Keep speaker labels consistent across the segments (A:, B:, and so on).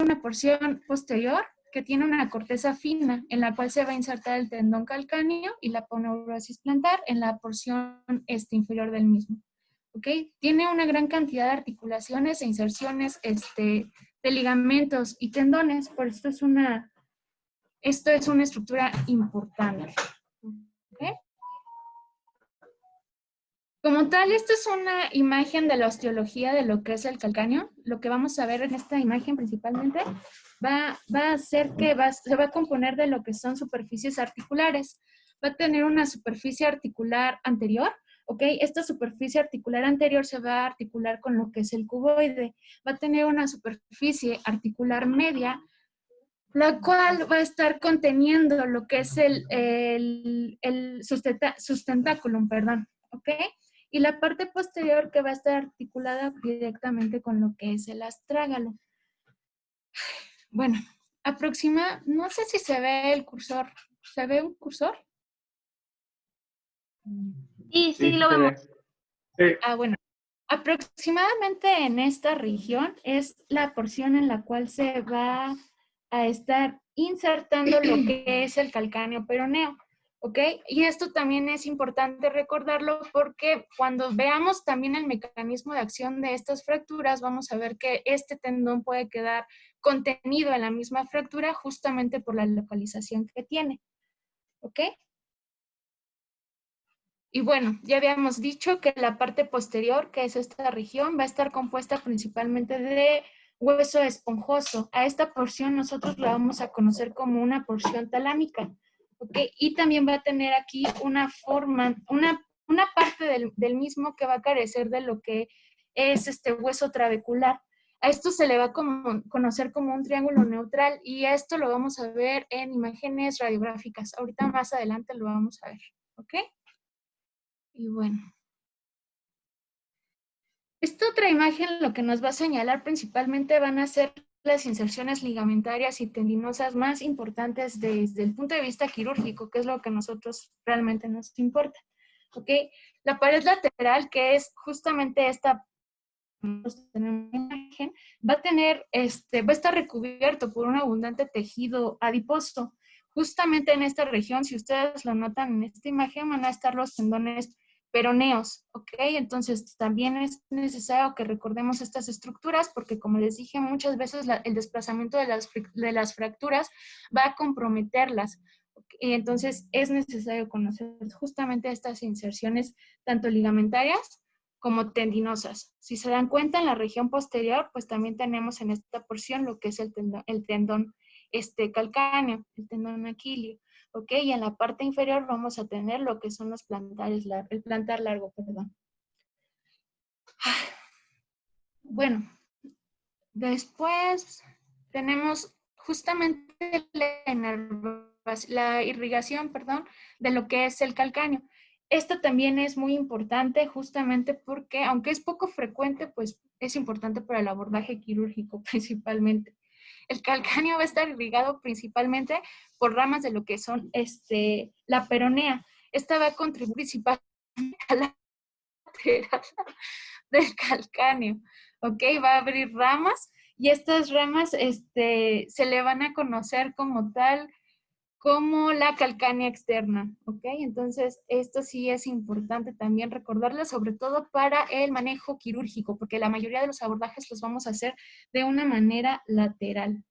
A: una porción posterior que tiene una corteza fina en la cual se va a insertar el tendón calcáneo y la aponeurosis plantar en la porción inferior del mismo. ¿Ok? Tiene una gran cantidad de articulaciones e inserciones de ligamentos y tendones, por esto es una estructura importante. ¿Ok? Como tal, esta es una imagen de la osteología de lo que es el calcáneo. Lo que vamos a ver en esta imagen principalmente va a ser que se va a componer de lo que son superficies articulares. Va a tener una superficie articular anterior, ¿ok? Esta superficie articular anterior se va a articular con lo que es el cuboide. Va a tener una superficie articular media, la cual va a estar conteniendo lo que es el sustentáculum, perdón, ¿ok? Y la parte posterior que va a estar articulada directamente con lo que es el astrágalo. Bueno, no sé si se ve el cursor. ¿Se ve un cursor?
B: Sí, lo vemos.
C: Sí.
A: Bueno. Aproximadamente en esta región es la porción en la cual se va a estar insertando lo que es el calcáneo peroneo, ¿ok? Y esto también es importante recordarlo porque cuando veamos también el mecanismo de acción de estas fracturas, vamos a ver que este tendón puede quedar contenido en la misma fractura justamente por la localización que tiene, ¿ok? Y bueno, ya habíamos dicho que la parte posterior, que es esta región, va a estar compuesta principalmente de hueso esponjoso. A esta porción nosotros la vamos a conocer como una porción talámica, ¿ok? Y también va a tener aquí una forma, una parte del mismo que va a carecer de lo que es este hueso trabecular. A esto se le va a conocer como un triángulo neutral y esto lo vamos a ver en imágenes radiográficas. Ahorita más adelante lo vamos a ver, ¿ok? Y bueno, esta otra imagen lo que nos va a señalar principalmente van a ser las inserciones ligamentarias y tendinosas más importantes desde el punto de vista quirúrgico, que es lo que a nosotros realmente nos importa. ¿Ok? La pared lateral, que es justamente esta imagen, va a estar recubierto por un abundante tejido adiposo. Justamente en esta región, si ustedes lo notan en esta imagen, van a estar los tendones peroneos, ¿ok? Entonces también es necesario que recordemos estas estructuras porque, como les dije, muchas veces el desplazamiento de las fracturas va a comprometerlas. ¿Okay? Entonces es necesario conocer justamente estas inserciones, tanto ligamentarias como tendinosas. Si se dan cuenta, en la región posterior, pues también tenemos en esta porción lo que es el tendón calcáneo, el tendón aquileo. ¿Ok? Y en la parte inferior vamos a tener lo que son los plantares, el plantar largo, perdón. Bueno, después tenemos justamente la irrigación, perdón, de lo que es el calcáneo. Esto también es muy importante justamente porque, aunque es poco frecuente, pues es importante para el abordaje quirúrgico principalmente. El calcáneo va a estar irrigado principalmente por ramas de lo que son la peronea. Esta va a contribuir principalmente a la lateral del calcáneo, ¿ok? Va a abrir ramas y estas ramas se le van a conocer como tal, como la calcánea externa, ¿ok? Entonces, esto sí es importante también recordarlo, sobre todo para el manejo quirúrgico, porque la mayoría de los abordajes los vamos a hacer de una manera lateral.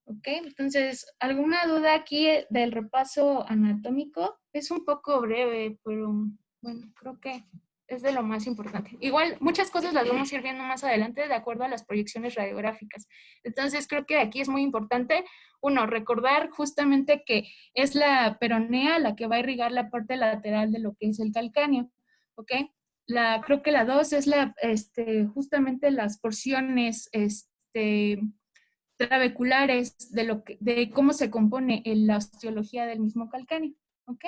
A: ¿Ok? Entonces, ¿alguna duda aquí del repaso anatómico? Es un poco breve, pero bueno, creo que es de lo más importante. Igual, muchas cosas las vamos a ir viendo más adelante de acuerdo a las proyecciones radiográficas. Entonces, creo que aquí es muy importante, uno, recordar justamente que es la peronea la que va a irrigar la parte lateral de lo que es el calcáneo. ¿Ok? Creo que la dos es justamente las porciones, trabeculares de cómo se compone la osteología del mismo calcáneo, ¿ok?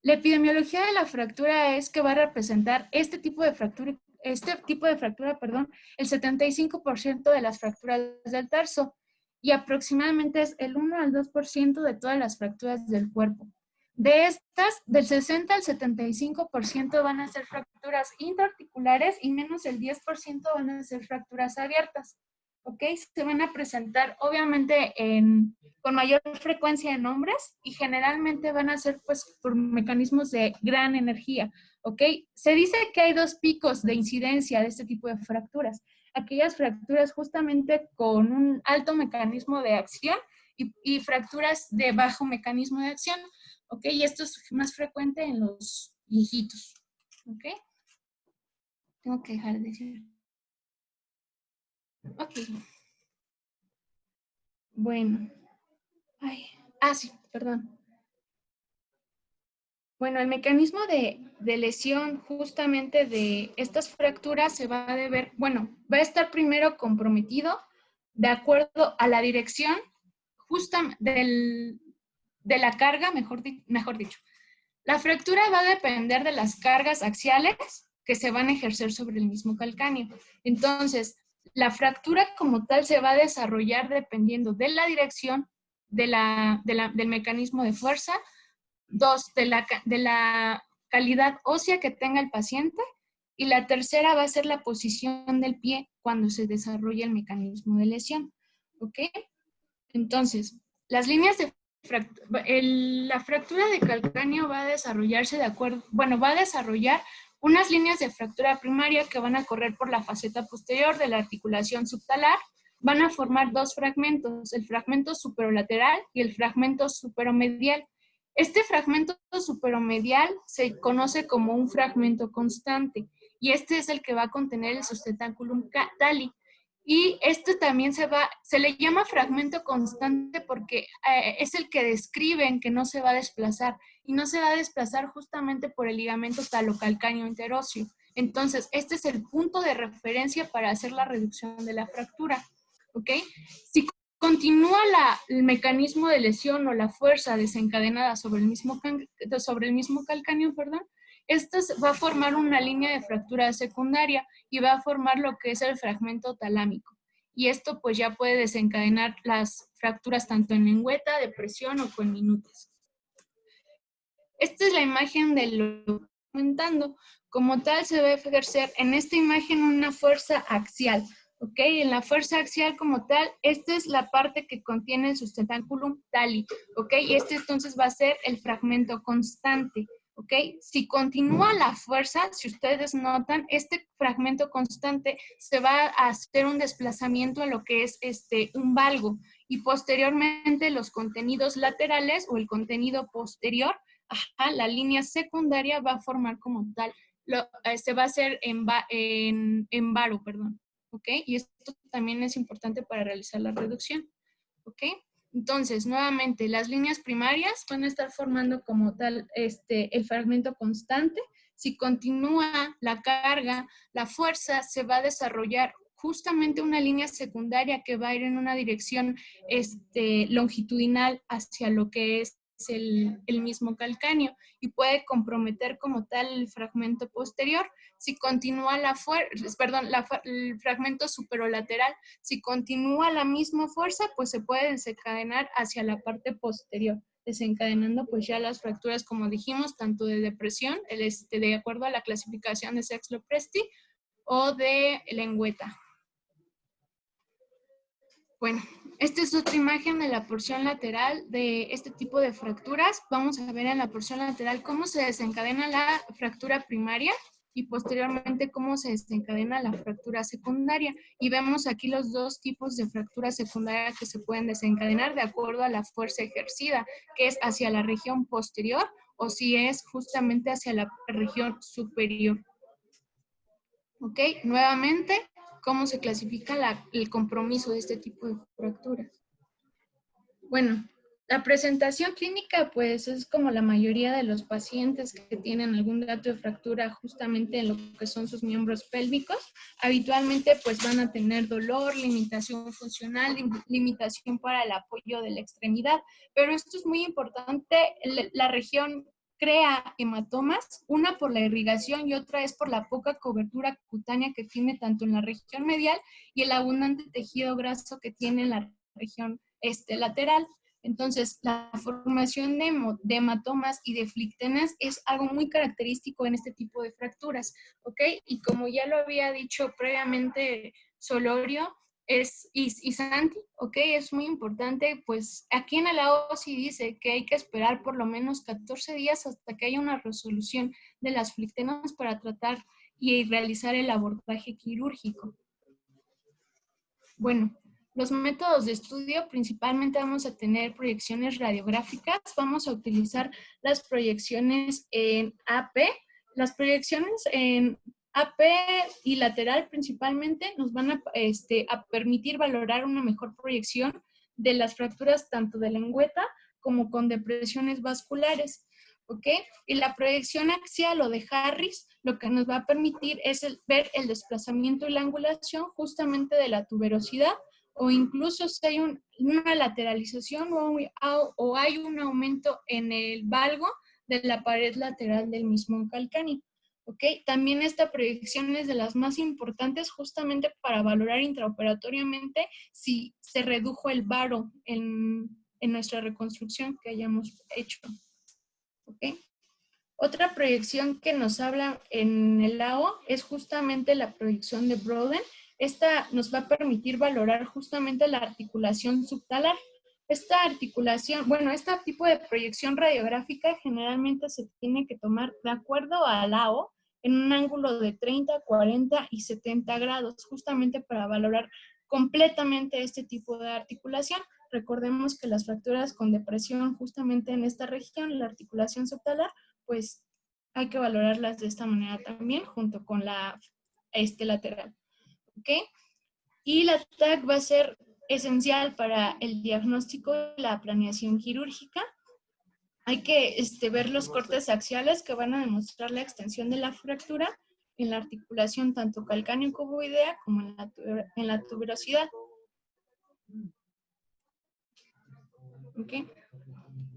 A: La epidemiología de la fractura es que va a representar este tipo de fractura, perdón, el 75% de las fracturas del tarso y aproximadamente es el 1 al 2% de todas las fracturas del cuerpo. De estas, del 60 al 75% van a ser fracturas intraarticulares y menos el 10% van a ser fracturas abiertas. ¿ok? Se van a presentar obviamente con mayor frecuencia en hombres y generalmente van a ser pues por mecanismos de gran energía, ¿ok? Se dice que hay dos picos de incidencia de este tipo de fracturas. Aquellas fracturas justamente con un alto mecanismo de acción y fracturas de bajo mecanismo de acción, ¿ok? Y esto es más frecuente en los viejitos, ¿ok? Tengo que dejar de decir. Ok. Bueno. Ay. Sí, perdón. Bueno, el mecanismo de lesión justamente de estas fracturas se va a deber, bueno, va a estar primero comprometido de acuerdo a la dirección justa de la carga, mejor dicho. La fractura va a depender de las cargas axiales que se van a ejercer sobre el mismo calcáneo. Entonces, la fractura como tal se va a desarrollar dependiendo de la dirección del mecanismo de fuerza, dos, de la calidad ósea que tenga el paciente, y la tercera va a ser la posición del pie cuando se desarrolla el mecanismo de lesión. ¿Ok? Entonces, las líneas de la fractura de calcáneo va a desarrollarse de acuerdo, bueno, va a desarrollar unas líneas de fractura primaria que van a correr por la faceta posterior de la articulación subtalar. Van a formar dos fragmentos, el fragmento superolateral y el fragmento superomedial. Este fragmento superomedial se conoce como un fragmento constante y este es el que va a contener el sustentáculum tali. Y este también se le llama fragmento constante porque es el que describen que no se va a desplazar y no se va a desplazar justamente por el ligamento talocalcáneo interóseo. Entonces, este es el punto de referencia para hacer la reducción de la fractura, ¿ok? Si continúa el mecanismo de lesión o la fuerza desencadenada sobre el mismo calcáneo, esto va a formar una línea de fractura secundaria y va a formar lo que es el fragmento talámico. Y esto pues ya puede desencadenar las fracturas tanto en lengüeta, depresión o con minutos. Esta es la imagen de lo aumentando. Como tal se va a ejercer en esta imagen una fuerza axial. ¿Ok? En la fuerza axial como tal, esta es la parte que contiene el sustentáculum tali. ¿Ok? Y este entonces va a ser el fragmento constante. ¿Ok? Si continúa la fuerza, si ustedes notan, este fragmento constante se va a hacer un desplazamiento a lo que es un valgo y posteriormente los contenidos laterales o el contenido posterior, la línea secundaria va a formar como tal, va a ser en varo, perdón, ¿ok? Y esto también es importante para realizar la reducción, ¿ok? Entonces, nuevamente, las líneas primarias van a estar formando como tal el fragmento constante. Si continúa la carga, la fuerza se va a desarrollar justamente una línea secundaria que va a ir en una dirección longitudinal hacia lo que es el mismo calcáneo y puede comprometer como tal el fragmento posterior. Si continúa el fragmento superolateral, si continúa la misma fuerza, pues se puede desencadenar hacia la parte posterior, desencadenando pues ya las fracturas, como dijimos, tanto de depresión, de acuerdo a la clasificación de Sexlo-Presti, o de lengüeta. Bueno, esta es otra imagen de la porción lateral de este tipo de fracturas. Vamos a ver en la porción lateral cómo se desencadena la fractura primaria y posteriormente cómo se desencadena la fractura secundaria. Y vemos aquí los dos tipos de fractura secundaria que se pueden desencadenar de acuerdo a la fuerza ejercida, que es hacia la región posterior o si es justamente hacia la región superior. ¿Ok? Nuevamente, ¿cómo se clasifica el compromiso de este tipo de fracturas? Bueno, la presentación clínica pues es como la mayoría de los pacientes que tienen algún dato de fractura justamente en lo que son sus miembros pélvicos. Habitualmente pues van a tener dolor, limitación funcional, limitación para el apoyo de la extremidad, pero esto es muy importante, la región crea hematomas, una por la irrigación y otra es por la poca cobertura cutánea que tiene tanto en la región medial y el abundante tejido graso que tiene en la región lateral. Entonces, la formación de hematomas y de flictenas es algo muy característico en este tipo de fracturas, ¿ok? Y como ya lo había dicho previamente Solorio, y Santi, ok, es muy importante, pues aquí en el AO sí dice que hay que esperar por lo menos 14 días hasta que haya una resolución de las flictemas para tratar y realizar el abordaje quirúrgico. Bueno, los métodos de estudio principalmente vamos a tener proyecciones radiográficas, vamos a utilizar las proyecciones en AP, las proyecciones en AP y lateral principalmente nos van a permitir valorar una mejor proyección de las fracturas tanto de lengüeta como con depresiones vasculares, ¿ok? Y la proyección axial o de Harris lo que nos va a permitir es ver el desplazamiento y la angulación justamente de la tuberosidad o incluso si hay una lateralización o hay un aumento en el valgo de la pared lateral del mismo calcáneo. ¿Okay? También esta proyección es de las más importantes justamente para valorar intraoperatoriamente si se redujo el varo en nuestra reconstrucción que hayamos hecho. ¿Okay? Otra proyección que nos habla en el AO es justamente la proyección de Broden. Esta nos va a permitir valorar justamente la articulación subtalar. Esta articulación, bueno, este tipo de proyección radiográfica generalmente se tiene que tomar de acuerdo al AO en un ángulo de 30, 40 y 70 grados, justamente para valorar completamente este tipo de articulación. Recordemos que las fracturas con depresión justamente en esta región, la articulación subtalar, pues hay que valorarlas de esta manera también, junto con la lateral. ¿Ok? Y la TAC va a ser esencial para el diagnóstico y la planeación quirúrgica. Hay que ver los cortes axiales que van a demostrar la extensión de la fractura en la articulación tanto calcáneo-cuboidea como en la tuberosidad. ¿Ok?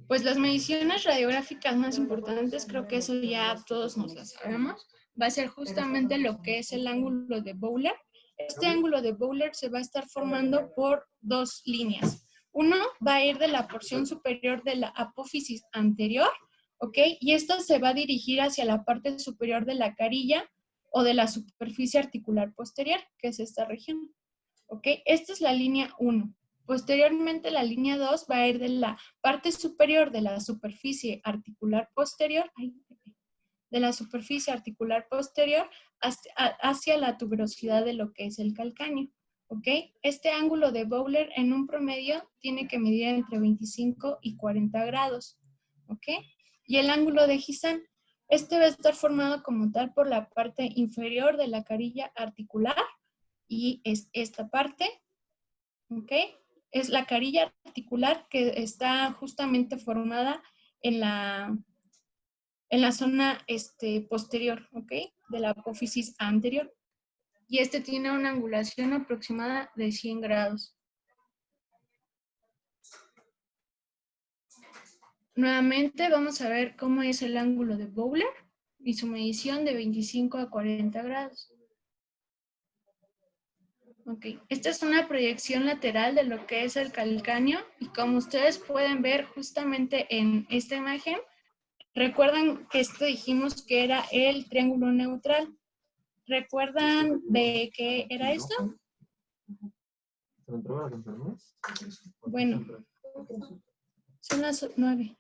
A: Pues las mediciones radiográficas más importantes, creo que eso ya todos nos las sabemos, va a ser justamente lo que es el ángulo de Bowler. Este ángulo de Bowler se va a estar formando por dos líneas. Uno va a ir de la porción superior de la apófisis anterior, ¿ok? Y esto se va a dirigir hacia la parte superior de la carilla o de la superficie articular posterior, que es esta región, ¿ok? Esta es la línea 1. Posteriormente, la línea 2 va a ir de la parte superior de la superficie articular posterior, hacia la tuberosidad de lo que es el calcáneo. ¿Ok? Este ángulo de Bowler en un promedio tiene que medir entre 25 y 40 grados. ¿Ok? Y el ángulo de Gisan, este va a estar formado como tal por la parte inferior de la carilla articular y es esta parte. ¿Ok? Es la carilla articular que está justamente formada en la zona posterior, ¿ok? De la apófisis anterior. Y tiene una angulación aproximada de 100 grados. Nuevamente vamos a ver cómo es el ángulo de Bowler y su medición de 25 a 40 grados. Ok, esta es una proyección lateral de lo que es el calcáneo y como ustedes pueden ver justamente en esta imagen, recuerdan que dijimos que era el triángulo neutral. ¿Recuerdan de qué era esto? Bueno, son las 9.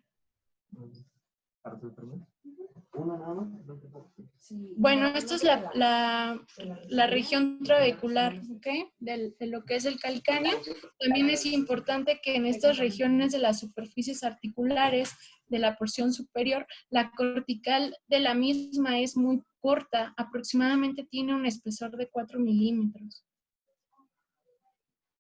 A: Bueno, esta es la región trabecular, ¿ok? De lo que es el calcáneo. También es importante que en estas regiones de las superficies articulares de la porción superior, la cortical de la misma es muy corta, aproximadamente tiene un espesor de 4 milímetros.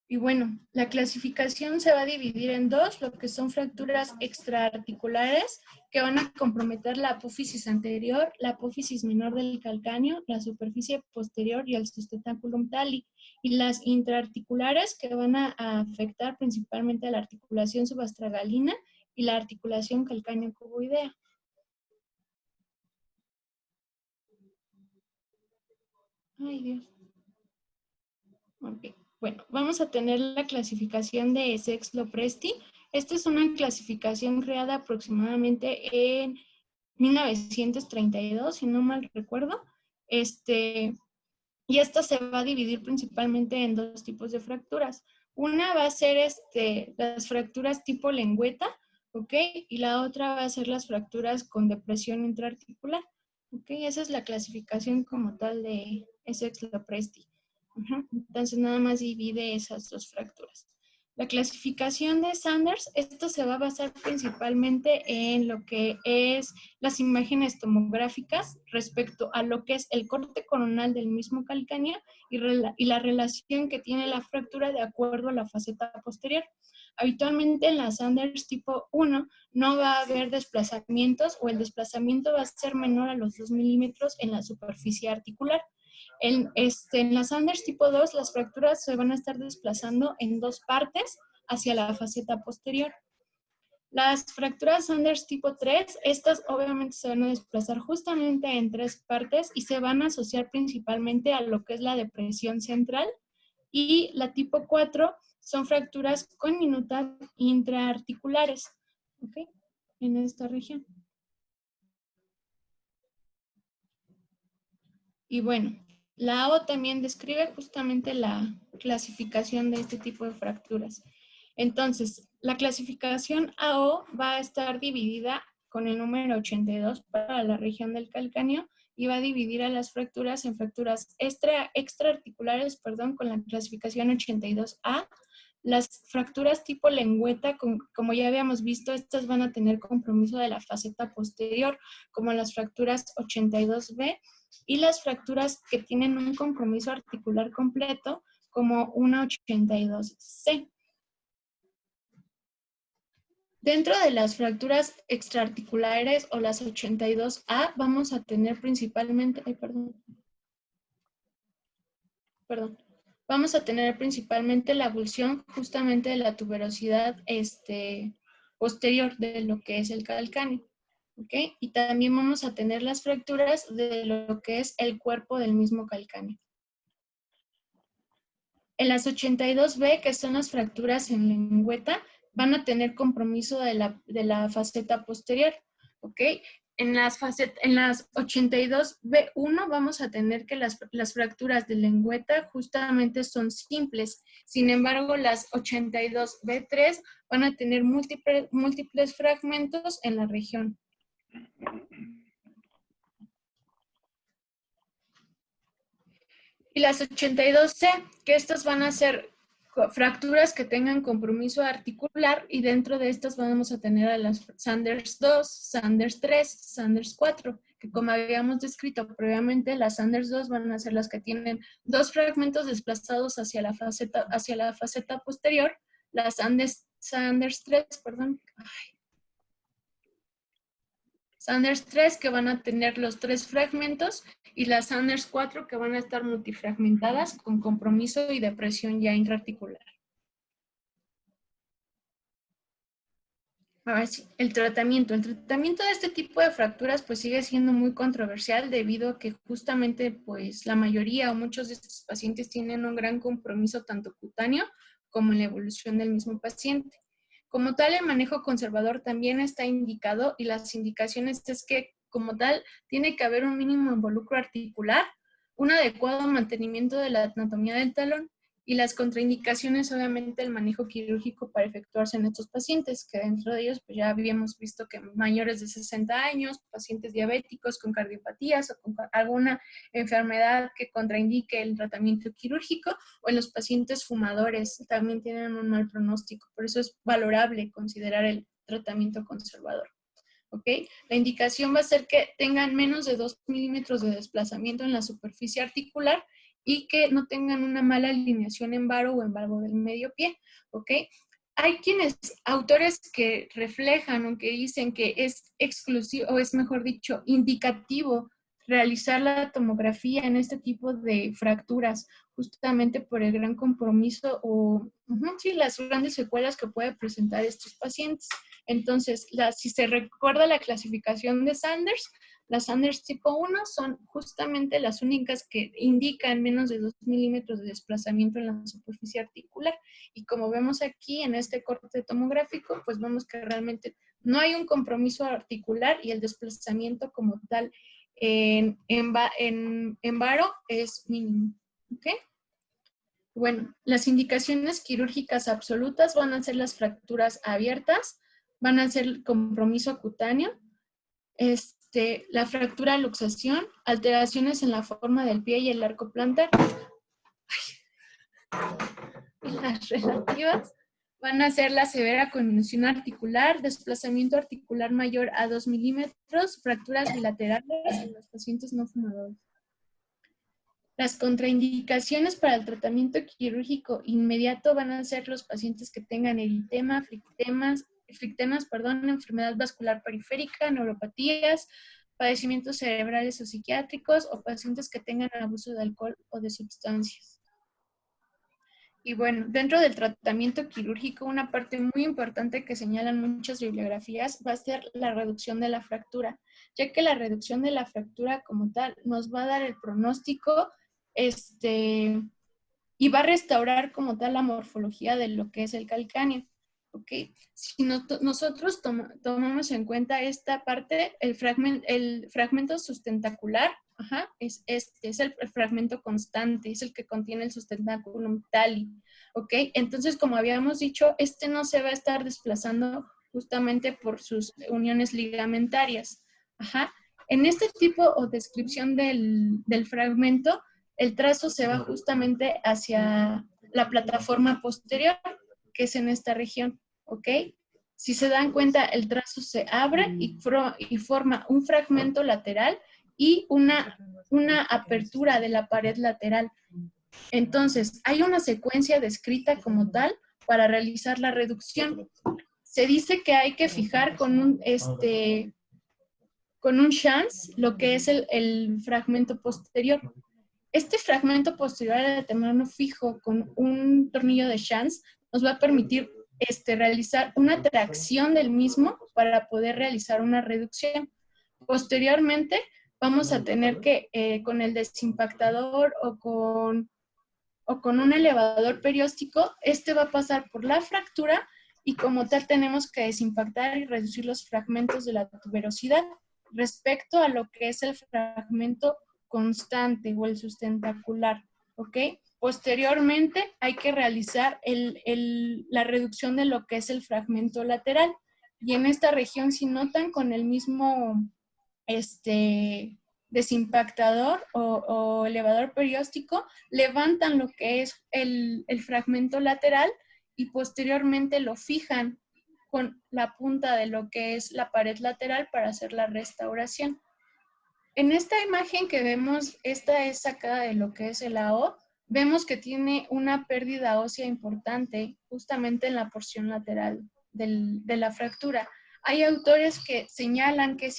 A: Y bueno, la clasificación se va a dividir en dos, lo que son fracturas extraarticulares que van a comprometer la apófisis anterior, la apófisis menor del calcáneo, la superficie posterior y el sustentáculum tali, y las intraarticulares que van a afectar principalmente a la articulación subastragalina y la articulación calcáneo-cuboidea. Ay, Dios. Ok. Bueno, vamos a tener la clasificación de Sexlopresti. Esta es una clasificación creada aproximadamente en 1932, si no mal recuerdo. Y esto se va a dividir principalmente en dos tipos de fracturas. Una va a ser las fracturas tipo lengüeta, ¿ok? Y la otra va a ser las fracturas con depresión intraarticular, ¿ok? Esa es la clasificación como tal de Essex-Lopresti. Entonces nada más divide esas dos fracturas. La clasificación de Sanders, esto se va a basar principalmente en lo que es las imágenes tomográficas respecto a lo que es el corte coronal del mismo calcáneo y la relación que tiene la fractura de acuerdo a la faceta posterior. Habitualmente en la Sanders tipo 1 no va a haber desplazamientos o el desplazamiento va a ser menor a los 2 milímetros en la superficie articular. En las Sanders tipo 2, las fracturas se van a estar desplazando en dos partes hacia la faceta posterior. Las fracturas Sanders tipo 3, estas obviamente se van a desplazar justamente en tres partes y se van a asociar principalmente a lo que es la depresión central. Y la tipo 4 son fracturas con minutas intraarticulares, ¿ok? En esta región. Y bueno, la AO también describe justamente la clasificación de este tipo de fracturas. Entonces, la clasificación AO va a estar dividida con el número 82 para la región del calcáneo y va a dividir a las fracturas en fracturas extraarticulares, perdón, con la clasificación 82A. Las fracturas tipo lengüeta, como ya habíamos visto, estas van a tener compromiso de la faceta posterior, como las fracturas 82B, y las fracturas que tienen un compromiso articular completo, como una 82C. Dentro de las fracturas extraarticulares o las 82A, vamos a tener principalmente, vamos a tener principalmente la abulsión justamente de la tuberosidad posterior de lo que es el calcáneo. ¿Okay? Y también vamos a tener las fracturas de lo que es el cuerpo del mismo calcáneo. En las 82B, que son las fracturas en lengüeta, van a tener compromiso de la faceta posterior, ¿ok? En las 82B1 vamos a tener que las fracturas de lengüeta justamente son simples. Sin embargo, las 82B3 van a tener múltiples fragmentos en la región. Y las 82C, que estas van a ser fracturas que tengan compromiso articular y dentro de estas vamos a tener a las Sanders 2, Sanders 3, Sanders 4, que como habíamos descrito previamente, las Sanders 2 van a ser las que tienen dos fragmentos desplazados hacia la faceta posterior, las Sanders 3, perdón, Sanders 3 que van a tener los tres fragmentos y las Sanders 4 que van a estar multifragmentadas con compromiso y depresión ya intraarticular. Ahora sí, el tratamiento. El tratamiento de este tipo de fracturas pues sigue siendo muy controversial debido a que justamente pues la mayoría o muchos de estos pacientes tienen un gran compromiso tanto cutáneo como en la evolución del mismo paciente. Como tal, el manejo conservador también está indicado y las indicaciones es que como tal tiene que haber un mínimo involucro articular, un adecuado mantenimiento de la anatomía del talón y las contraindicaciones, obviamente, el manejo quirúrgico para efectuarse en estos pacientes, que dentro de ellos pues ya habíamos visto que mayores de 60 años, pacientes diabéticos con cardiopatías o con alguna enfermedad que contraindique el tratamiento quirúrgico, o en los pacientes fumadores también tienen un mal pronóstico. Por eso es valorable considerar el tratamiento conservador. ¿Ok? La indicación va a ser que tengan menos de 2 milímetros de desplazamiento en la superficie articular y que no tengan una mala alineación en varo o en valgo del medio pie, ¿ok? Hay autores que reflejan o que dicen que es exclusivo, o es mejor dicho, indicativo realizar la tomografía en este tipo de fracturas, justamente por el gran compromiso o sí, las grandes secuelas que puede presentar estos pacientes. Entonces, si se recuerda la clasificación de Sanders, las Sanders tipo 1 son justamente las únicas que indican menos de 2 milímetros de desplazamiento en la superficie articular. Y como vemos aquí en este corte tomográfico, pues vemos que realmente no hay un compromiso articular y el desplazamiento como tal en varo es mínimo. ¿Ok? Bueno, las indicaciones quirúrgicas absolutas van a ser las fracturas abiertas, van a ser el compromiso cutáneo, la fractura luxación, alteraciones en la forma del pie y el arco plantar. Y las relativas van a ser la severa conmoción articular, desplazamiento articular mayor a 2 milímetros, fracturas bilaterales en los pacientes no fumadores. Las contraindicaciones para el tratamiento quirúrgico inmediato van a ser los pacientes que tengan eritema, enfermedad vascular periférica, neuropatías, padecimientos cerebrales o psiquiátricos o pacientes que tengan abuso de alcohol o de sustancias. Y bueno, dentro del tratamiento quirúrgico, una parte muy importante que señalan muchas bibliografías va a ser la reducción de la fractura, ya que la reducción de la fractura como tal nos va a dar el pronóstico y va a restaurar como tal la morfología de lo que es el calcáneo. ¿Ok? Si nosotros tomamos en cuenta esta parte, el fragmento sustentacular, es el fragmento constante, es el que contiene el sustentáculum tali. ¿Ok? Entonces, como habíamos dicho, no se va a estar desplazando justamente por sus uniones ligamentarias. En este tipo o descripción del fragmento, el trazo se va justamente hacia la plataforma posterior, que es en esta región, ¿ok? Si se dan cuenta, el trazo se abre y forma un fragmento lateral y una apertura de la pared lateral. Entonces, hay una secuencia descrita como tal para realizar la reducción. Se dice que hay que fijar con un chance lo que es el fragmento posterior. Este fragmento posterior al determinado fijo con un tornillo de chance nos va a permitir realizar una tracción del mismo para poder realizar una reducción. Posteriormente, vamos a tener que, con el desimpactador o con un elevador perióstico, va a pasar por la fractura y como tal tenemos que desimpactar y reducir los fragmentos de la tuberosidad respecto a lo que es el fragmento constante o el sustentacular, ¿ok? Posteriormente hay que realizar la reducción de lo que es el fragmento lateral y en esta región si notan con el mismo desimpactador o elevador perióstico, levantan lo que es el fragmento lateral y posteriormente lo fijan con la punta de lo que es la pared lateral para hacer la restauración. En esta imagen que vemos, esta es sacada de lo que es el AO, vemos que tiene una pérdida ósea importante justamente en la porción lateral de la fractura. Hay autores que señalan que es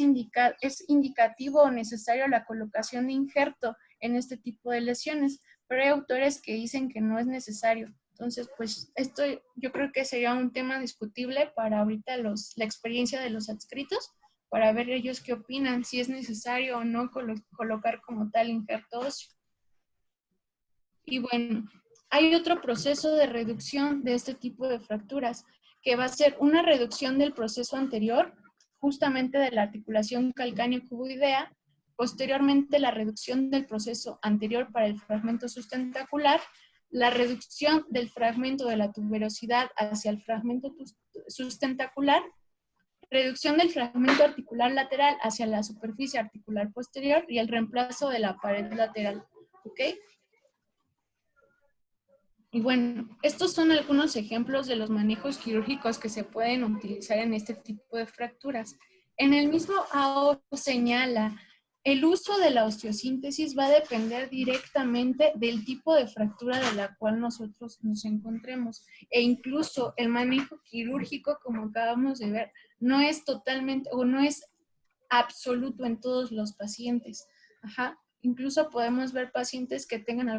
A: indicativo o necesario la colocación de injerto en este tipo de lesiones, pero hay autores que dicen que no es necesario. Entonces, pues esto yo creo que sería un tema discutible para ahorita la experiencia de los adscritos, para ver ellos qué opinan, si es necesario o no colocar como tal injerto óseo. Y bueno, hay otro proceso de reducción de este tipo de fracturas, que va a ser una reducción del proceso anterior, justamente de la articulación calcáneo-cuboidea, posteriormente la reducción del proceso anterior para el fragmento sustentacular, la reducción del fragmento de la tuberosidad hacia el fragmento sustentacular, reducción del fragmento articular lateral hacia la superficie articular posterior y el reemplazo de la pared lateral. ¿Ok? Y bueno, estos son algunos ejemplos de los manejos quirúrgicos que se pueden utilizar en este tipo de fracturas. En el mismo AO señala, el uso de la osteosíntesis va a depender directamente del tipo de fractura de la cual nosotros nos encontremos. E incluso el manejo quirúrgico, como acabamos de ver, no es totalmente o no es absoluto en todos los pacientes. Incluso podemos ver pacientes que tengan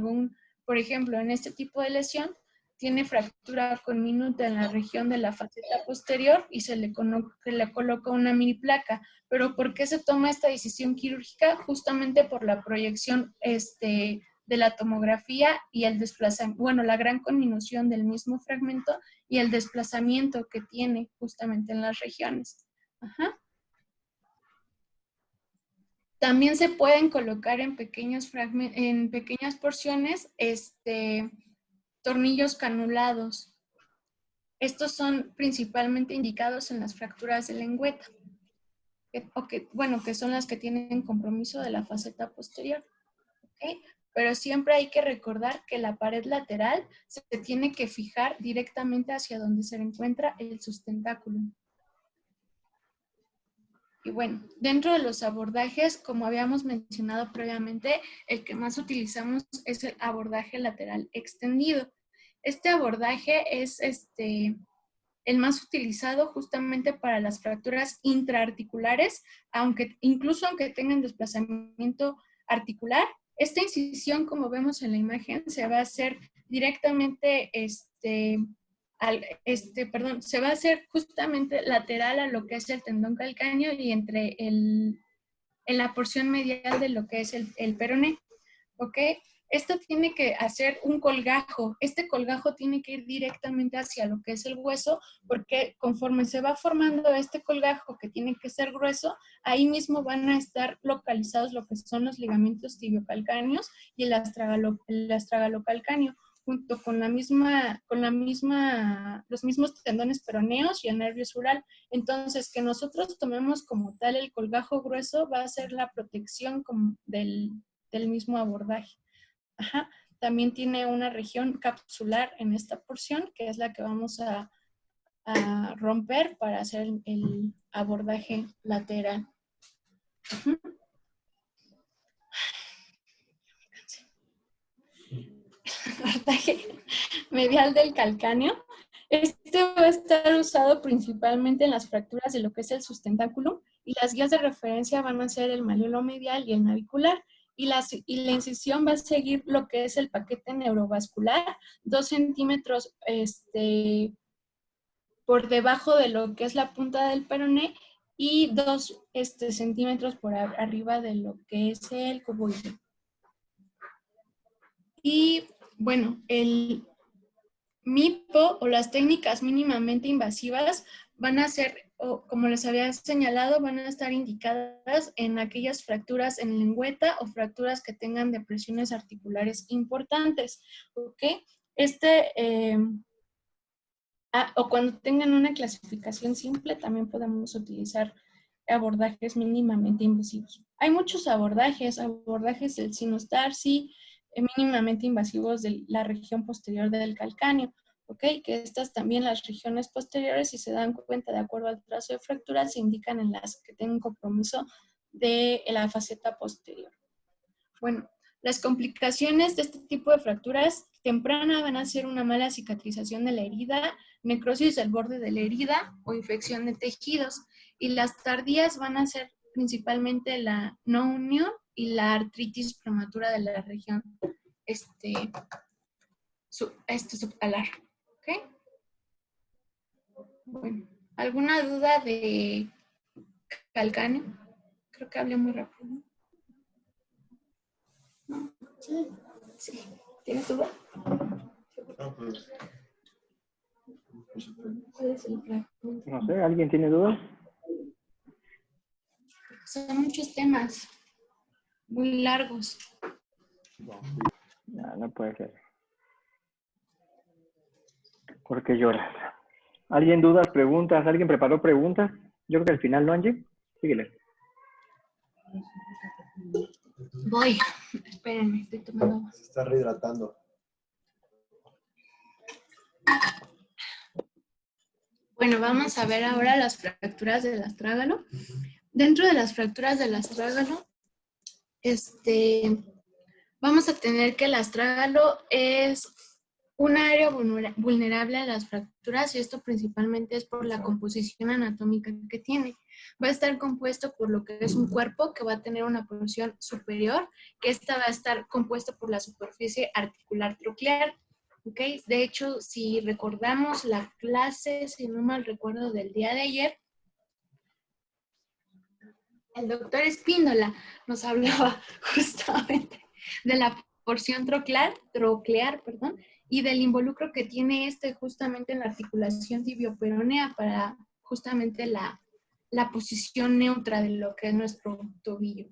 A: por ejemplo, en este tipo de lesión, tiene fractura conminuta en la región de la faceta posterior y se le coloca una mini placa. Pero ¿por qué se toma esta decisión quirúrgica? Justamente por la proyección de la tomografía y el desplazamiento, bueno, la gran conminución del mismo fragmento y el desplazamiento que tiene justamente en las regiones. También se pueden colocar en pequeñas porciones tornillos canulados. Estos son principalmente indicados en las fracturas de lengüeta, que son las que tienen compromiso de la faceta posterior. ¿Okay? Pero siempre hay que recordar que la pared lateral se tiene que fijar directamente hacia donde se encuentra el sustentáculo. Y bueno, dentro de los abordajes, como habíamos mencionado previamente, el que más utilizamos es el abordaje lateral extendido. Este abordaje es el más utilizado justamente para las fracturas intraarticulares, incluso aunque tengan desplazamiento articular. Esta incisión, como vemos en la imagen, se va a hacer directamente se va a hacer justamente lateral a lo que es el tendón calcáneo y en la porción medial de lo que es el peroné, ¿ok? Esto tiene que hacer un colgajo. Este colgajo tiene que ir directamente hacia lo que es el hueso, porque conforme se va formando este colgajo, que tiene que ser grueso, ahí mismo van a estar localizados lo que son los ligamentos tibiocalcáneos y el astragalocalcáneo, junto con los mismos tendones peroneos y el nervio sural. Entonces, que nosotros tomemos como tal el colgajo grueso va a ser la protección del mismo abordaje. Ajá. También tiene una región capsular en esta porción, que es la que vamos a romper para hacer el abordaje lateral. Uh-huh. Abordaje medial del calcáneo. Este va a estar usado principalmente en las fracturas de lo que es el sustentáculo, y las guías de referencia van a ser el malleolo medial y el navicular. Y la incisión va a seguir lo que es el paquete neurovascular, 2 centímetros por debajo de lo que es la punta del peroné y 2 centímetros por arriba de lo que es el cuboide. Y bueno, el MIPO o las técnicas mínimamente invasivas van a ser, como les había señalado, van a estar indicadas en aquellas fracturas en lengüeta o fracturas que tengan depresiones articulares importantes, ¿ok? O cuando tengan una clasificación simple, también podemos utilizar abordajes mínimamente invasivos. Hay muchos abordajes del sinus tarsi, mínimamente invasivos de la región posterior del calcáneo, ¿ok? Que estas también, las regiones posteriores, si se dan cuenta de acuerdo al trazo de fractura, se indican en las que tienen compromiso de la faceta posterior. Bueno, las complicaciones de este tipo de fracturas tempranas van a ser una mala cicatrización de la herida, necrosis del borde de la herida o infección de tejidos. Y las tardías van a ser principalmente la no unión y la artritis prematura de la región subalar. ¿Okay? Bueno, ¿alguna duda de calcáneo? Creo que hablé muy rápido. ¿No? Sí. ¿Tienes duda? ¿Cuál es el plan?
C: No sé, ¿alguien tiene dudas?
A: Son muchos temas muy largos.
C: No puede ser. ¿Por qué lloras? ¿Alguien dudas, preguntas? ¿Alguien preparó preguntas? Yo creo que al final, ¿no, Angie? Síguele.
A: Voy. Espérenme, estoy tomando agua.
D: Se está rehidratando.
A: Bueno, vamos a ver ahora las fracturas del astrágalo. Dentro de las fracturas del astrágalo, vamos a tener que el astrágalo es un área vulnerable a las fracturas, y esto principalmente es por la composición anatómica que tiene. Va a estar compuesto por lo que es un cuerpo que va a tener una porción superior, que esta va a estar compuesta por la superficie articular troclear. ¿Okay? De hecho, si recordamos la clase, si no mal recuerdo, del día de ayer, el doctor Espíndola nos hablaba justamente de la porción troclear, y del involucro que tiene justamente en la articulación tibioperonea para justamente la posición neutra de lo que es nuestro tobillo.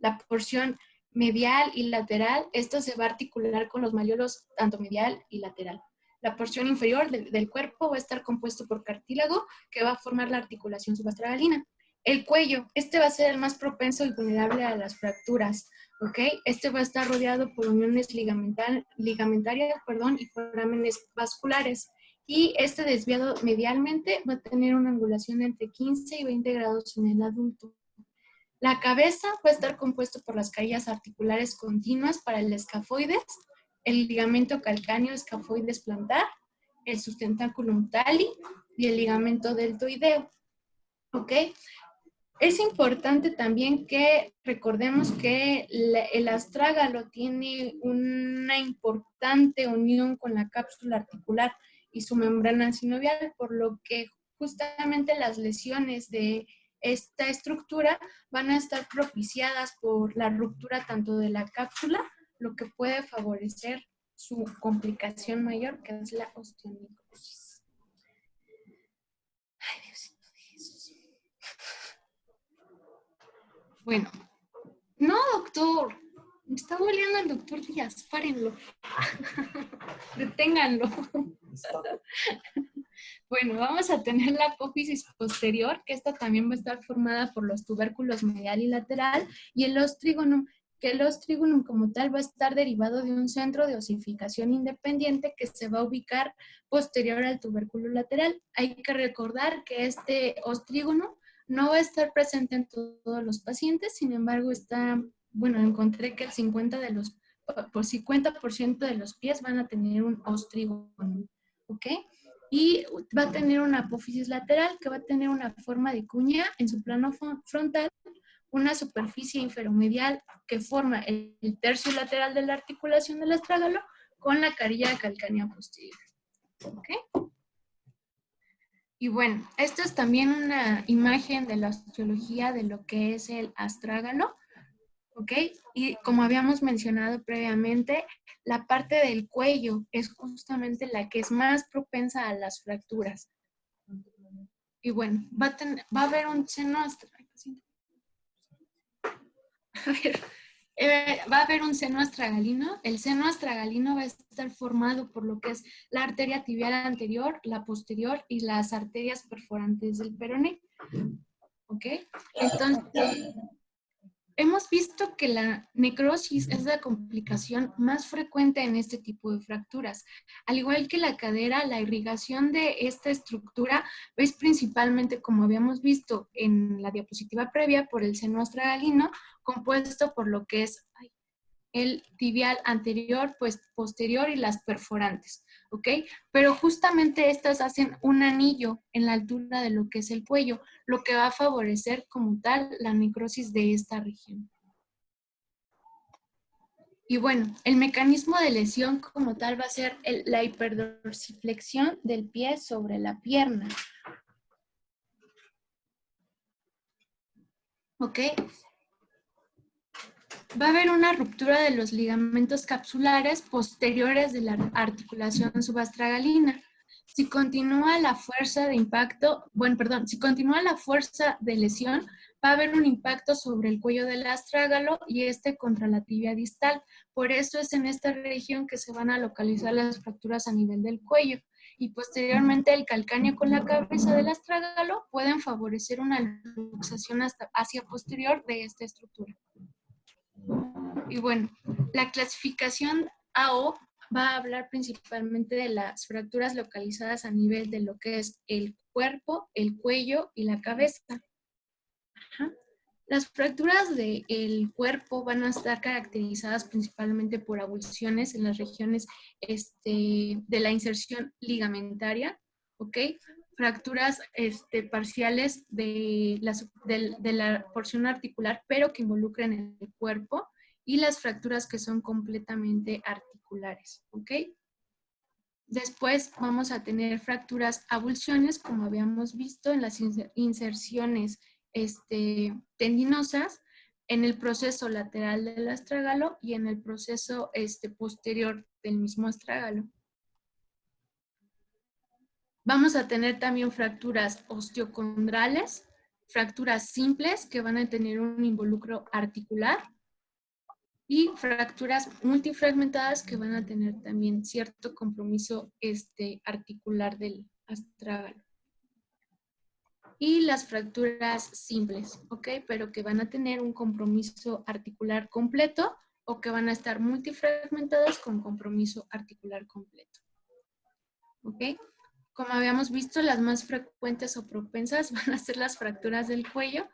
A: La porción medial y lateral, esto se va a articular con los malleolos tanto medial y lateral. La porción inferior del cuerpo va a estar compuesto por cartílago que va a formar la articulación subastragalina. El cuello, este va a ser el más propenso y vulnerable a las fracturas, ¿ok? Este va a estar rodeado por uniones ligamentarias, y forámenes vasculares. Y este desviado medialmente va a tener una angulación entre 15 y 20 grados en el adulto. La cabeza va a estar compuesto por las carillas articulares continuas para el escafoides, el ligamento calcáneo escafoides plantar, el sustentáculum tali y el ligamento deltoideo. ¿Ok? Es importante también que recordemos que el astrágalo tiene una importante unión con la cápsula articular y su membrana sinovial, por lo que justamente las lesiones de esta estructura van a estar propiciadas por la ruptura tanto de la cápsula, lo que puede favorecer su complicación mayor, que es la osteonecrosis. Ay, Diosito de Jesús. Bueno, no, doctor. Me está doliendo el doctor Díaz. Párenlo. Deténganlo. Bueno, vamos a tener la apófisis posterior, que esta también va a estar formada por los tubérculos medial y lateral, y el ostrigonum, que el ostrigonum como tal va a estar derivado de un centro de osificación independiente que se va a ubicar posterior al tubérculo lateral. Hay que recordar que este ostrígono no va a estar presente en todos los pacientes, sin embargo encontré que el 50% de los pies van a tener un ostrígono, ¿ok? Y va a tener una apófisis lateral que va a tener una forma de cuña en su plano frontal, una superficie inferomedial que forma el tercio lateral de la articulación del astrágalo con la carilla calcánea posterior. ¿Ok? Y bueno, esto es también una imagen de la osteología de lo que es el astrágalo. ¿Ok? Y como habíamos mencionado previamente, la parte del cuello es justamente la que es más propensa a las fracturas. Y bueno, va a haber un seno va a haber un seno astragalino. El seno astragalino va a estar formado por lo que es la arteria tibial anterior, la posterior y las arterias perforantes del peroné. ¿Ok? Entonces, hemos visto que la necrosis es la complicación más frecuente en este tipo de fracturas. Al igual que la cadera, la irrigación de esta estructura es principalmente, como habíamos visto en la diapositiva previa, por el seno astragalino, compuesto por lo que es el tibial anterior, pues posterior y las perforantes, ¿ok? Pero justamente estas hacen un anillo en la altura de lo que es el cuello, lo que va a favorecer como tal la necrosis de esta región. Y bueno, el mecanismo de lesión como tal va a ser la hiperdorsiflexión del pie sobre la pierna. ¿Ok? Va a haber una ruptura de los ligamentos capsulares posteriores de la articulación subastragalina. Si continúa la fuerza de impacto, si continúa la fuerza de lesión, va a haber un impacto sobre el cuello del astrágalo y contra la tibia distal. Por eso es en esta región que se van a localizar las fracturas a nivel del cuello. Y posteriormente el calcáneo con la cabeza del astrágalo pueden favorecer una luxación hacia posterior de esta estructura. Y bueno, la clasificación AO va a hablar principalmente de las fracturas localizadas a nivel de lo que es el cuerpo, el cuello y la cabeza. Ajá. Las fracturas del cuerpo van a estar caracterizadas principalmente por avulsiones en las regiones de la inserción ligamentaria, ¿ok? Fracturas parciales de la porción articular, pero que involucran el cuerpo, y las fracturas que son completamente articulares, ¿ok? Después vamos a tener fracturas avulsiones, como habíamos visto en las inserciones tendinosas, en el proceso lateral del astrágalo y en el proceso posterior del mismo astrágalo. Vamos a tener también fracturas osteocondrales, fracturas simples que van a tener un involucro articular, y fracturas multifragmentadas que van a tener también cierto compromiso articular del astrágalo. Y las fracturas simples, ¿ok? Pero que van a tener un compromiso articular completo o que van a estar multifragmentadas con compromiso articular completo, ¿ok? Como habíamos visto, las más frecuentes o propensas van a ser las fracturas del cuello,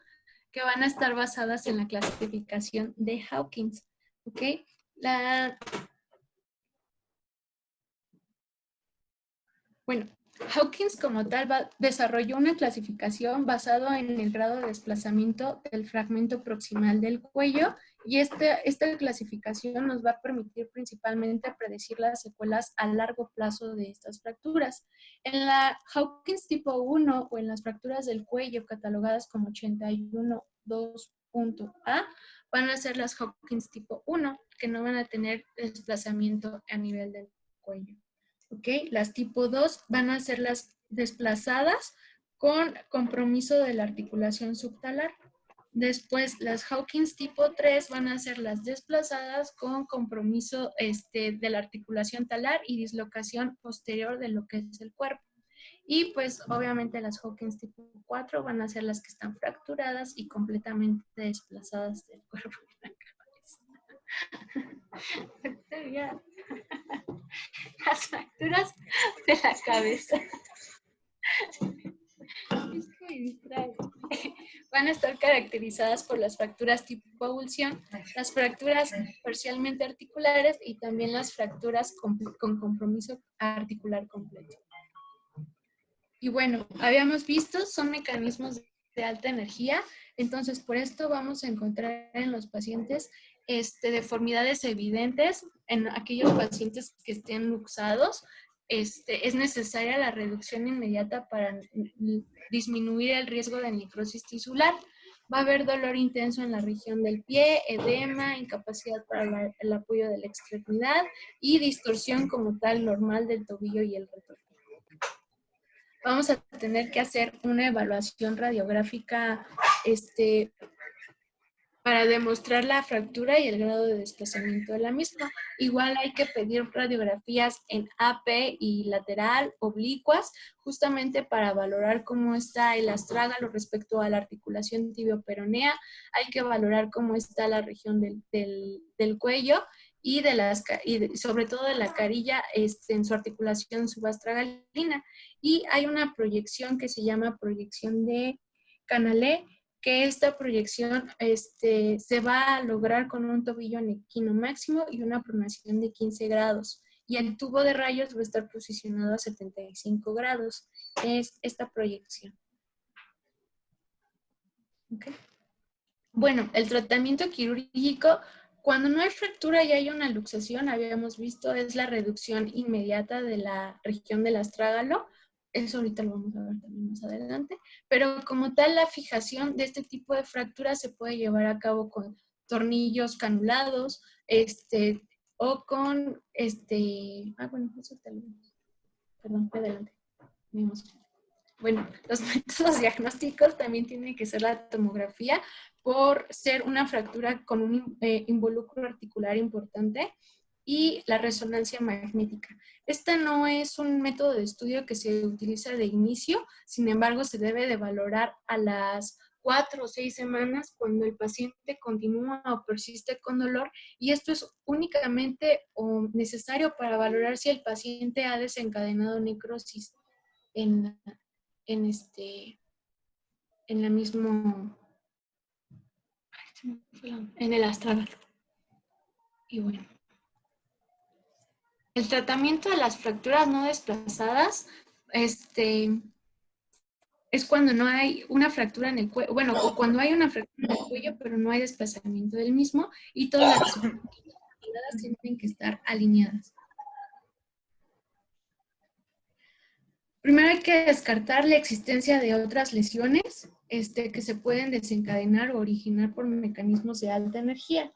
A: que van a estar basadas en la clasificación de Hawkins, ¿ok? Bueno, Hawkins como tal desarrolló una clasificación basada en el grado de desplazamiento del fragmento proximal del cuello y esta clasificación nos va a permitir principalmente predecir las secuelas a largo plazo de estas fracturas. En la Hawkins tipo 1 o en las fracturas del cuello catalogadas como 81.2.A van a ser las Hawkins tipo 1 que no van a tener desplazamiento a nivel del cuello. ¿Ok? Las tipo 2 van a ser las desplazadas con compromiso de la articulación subtalar. Después, las Hawkins tipo 3 van a ser las desplazadas con compromiso de la articulación talar y dislocación posterior de lo que es el cuerpo. Y pues obviamente las Hawkins tipo 4 van a ser las que están fracturadas y completamente desplazadas del cuerpo de la cabeza. Las fracturas de la cabeza. Es que me distrae. Van a estar caracterizadas por las fracturas tipo avulsión, las fracturas parcialmente articulares y también las fracturas con compromiso articular completo. Y bueno, habíamos visto, son mecanismos de alta energía, entonces por esto vamos a encontrar en los pacientes deformidades evidentes, en aquellos pacientes que estén luxados, es necesaria la reducción inmediata para disminuir el riesgo de necrosis tisular. Va a haber dolor intenso en la región del pie, edema, incapacidad para el apoyo de la extremidad y distorsión como tal normal del tobillo y el retorno. Vamos a tener que hacer una evaluación radiográfica para demostrar la fractura y el grado de desplazamiento de la misma. Igual hay que pedir radiografías en AP y lateral, oblicuas, justamente para valorar cómo está el astrágalo respecto a la articulación tibioperonea. Hay que valorar cómo está la región del cuello y sobre todo de la carilla en su articulación subastragalina. Y hay una proyección que se llama proyección de Canalé, que esta proyección se va a lograr con un tobillo anequino máximo y una pronación de 15 grados. Y el tubo de rayos va a estar posicionado a 75 grados. Es esta proyección. Okay. Bueno, el tratamiento quirúrgico, cuando no hay fractura y hay una luxación, habíamos visto, es la reducción inmediata de la región del astrágalo. Eso ahorita lo vamos a ver también más adelante. Pero como tal, la fijación de este tipo de fracturas se puede llevar a cabo con tornillos canulados, o con, bueno, eso te lo... Perdón, adelante. Me emocioné. Bueno, los métodos diagnósticos también tienen que ser la tomografía por ser una fractura con un involucro articular importante y la resonancia magnética. Este no es un método de estudio que se utiliza de inicio, sin embargo se debe de valorar a las 4 o 6 semanas cuando el paciente continúa o persiste con dolor y esto es únicamente necesario para valorar si el paciente ha desencadenado necrosis en la mismo, en el astrágalo. Y bueno, el tratamiento de las fracturas no desplazadas, es cuando no hay una fractura en el cuello, bueno, o cuando hay una fractura en el cuello, pero no hay desplazamiento del mismo y todas las fracturas tienen que estar alineadas. Primero hay que descartar la existencia de otras lesiones que se pueden desencadenar o originar por mecanismos de alta energía.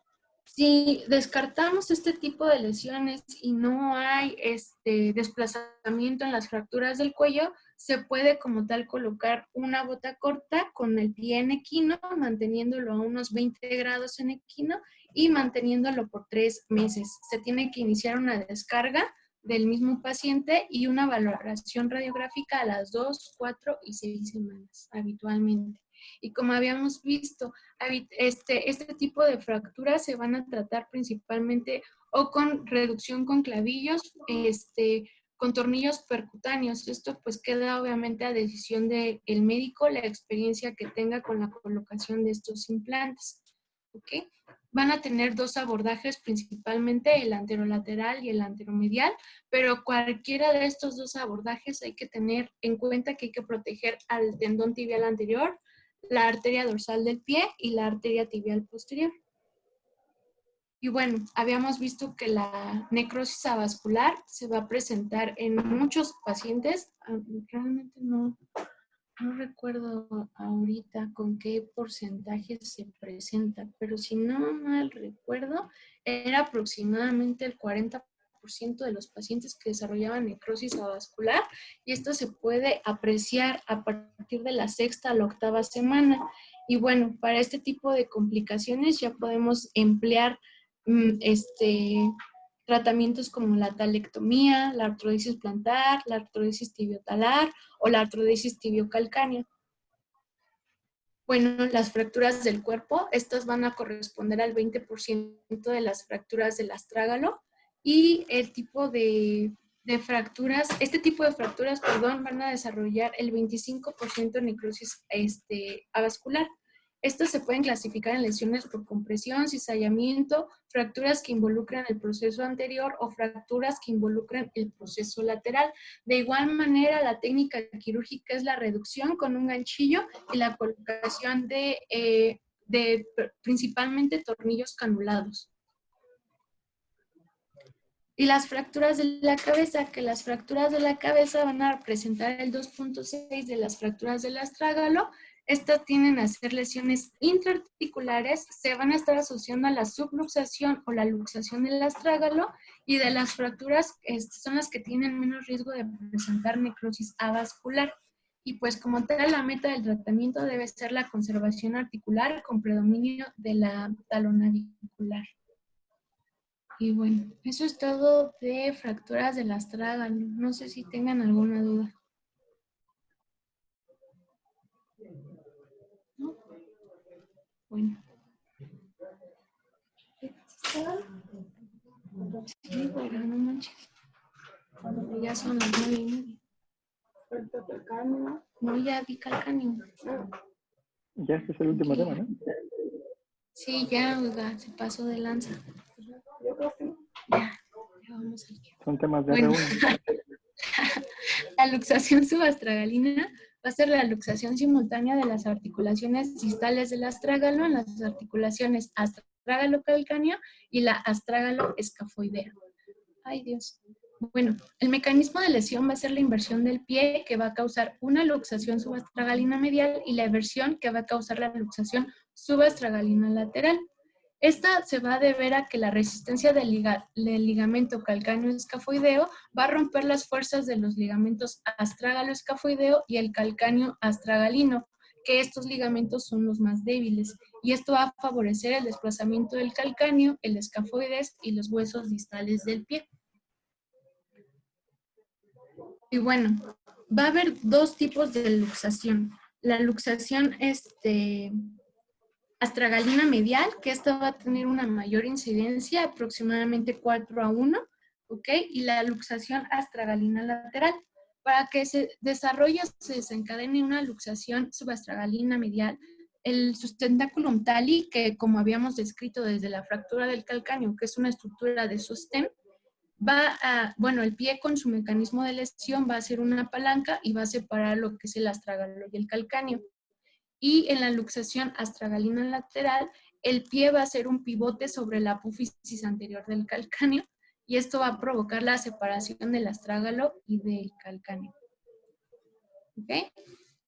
A: Si descartamos este tipo de lesiones y no hay desplazamiento en las fracturas del cuello, se puede como tal colocar una bota corta con el pie en equino, manteniéndolo a unos 20 grados en equino y manteniéndolo por 3 meses. Se tiene que iniciar una descarga del mismo paciente y una valoración radiográfica a las 2, 4 y 6 semanas habitualmente. Y como habíamos visto, este tipo de fracturas se van a tratar principalmente o con reducción con clavillos, con tornillos percutáneos. Esto pues queda obviamente a decisión del médico, la experiencia que tenga con la colocación de estos implantes. ¿Ok? Van a tener 2 abordajes, principalmente el anterolateral y el anteromedial, pero cualquiera de estos 2 abordajes hay que tener en cuenta que hay que proteger al tendón tibial anterior, la arteria dorsal del pie y la arteria tibial posterior. Y bueno, habíamos visto que la necrosis avascular se va a presentar en muchos pacientes. Realmente no recuerdo ahorita con qué porcentaje se presenta, pero si no mal recuerdo, era aproximadamente el 40% de los pacientes que desarrollaban necrosis avascular, y esto se puede apreciar a partir de la 6ª a la 8ª semana. Y bueno, para este tipo de complicaciones ya podemos emplear tratamientos como la talectomía, la artrodesis plantar, la artrodesis tibiotalar o la artrodesis tibiocalcánea. Bueno, las fracturas del cuerpo, estas van a corresponder al 20% de las fracturas del astrágalo, y el tipo de fracturas, este tipo de fracturas, van a desarrollar el 25% de necrosis avascular. Estas se pueden clasificar en lesiones por compresión, cizallamiento, fracturas que involucran el proceso anterior o fracturas que involucran el proceso lateral. De igual manera, la técnica quirúrgica es la reducción con un ganchillo y la colocación de principalmente tornillos canulados. Y las fracturas de la cabeza, que las fracturas de la cabeza van a representar el 2.6 de las fracturas del astrágalo. Estas tienden a ser lesiones intraarticulares, se van a estar asociando a la subluxación o la luxación del astrágalo, y de las fracturas son las que tienen menos riesgo de presentar necrosis avascular. Y pues como tal, la meta del tratamiento debe ser la conservación articular con predominio de la talonavicular. Y bueno, eso es todo de fracturas del astrágalo. No sé si tengan alguna duda. ¿No? Bueno. Sí, pero no manches. Ya son las 9:30.
B: Falta calcáneo.
A: No, ya di calcáneo.
C: Ya este es el último tema, ¿no?
A: Sí, ya, oiga, se pasó de lanza.
B: Yo creo que no.
A: Ya vamos al tiempo.
C: Son temas de
A: Bueno,
C: R1.
A: la luxación subastragalina va a ser la luxación simultánea de las articulaciones distales del astrágalo en las articulaciones astrágalo-calcáneo y la astrágalo-escafoidea. Ay, Dios. Bueno, el mecanismo de lesión va a ser la inversión del pie, que va a causar una luxación subastragalina medial, y la eversión, que va a causar la luxación subastragalina lateral. Esta se va a deber a que la resistencia del ligamento calcáneo-escafoideo va a romper las fuerzas de los ligamentos astrágalo-escafoideo y el calcáneo-astragalino, que estos ligamentos son los más débiles, y esto va a favorecer el desplazamiento del calcáneo, el escafoides y los huesos distales del pie. Y bueno, va a haber 2 tipos de luxación. La luxación astragalina medial, que esta va a tener una mayor incidencia, aproximadamente 4:1, ¿ok? Y la luxación astragalina lateral. Para que se desarrolle, se desencadene una luxación subastragalina medial, el sustentáculum tali, que como habíamos descrito desde la fractura del calcáneo, que es una estructura de sostén, el pie con su mecanismo de lesión va a ser una palanca y va a separar lo que es el astragalo y el calcáneo. Y en la luxación astragalina lateral, el pie va a ser un pivote sobre la apófisis anterior del calcáneo, y esto va a provocar la separación del astrágalo y del calcáneo. ¿Okay?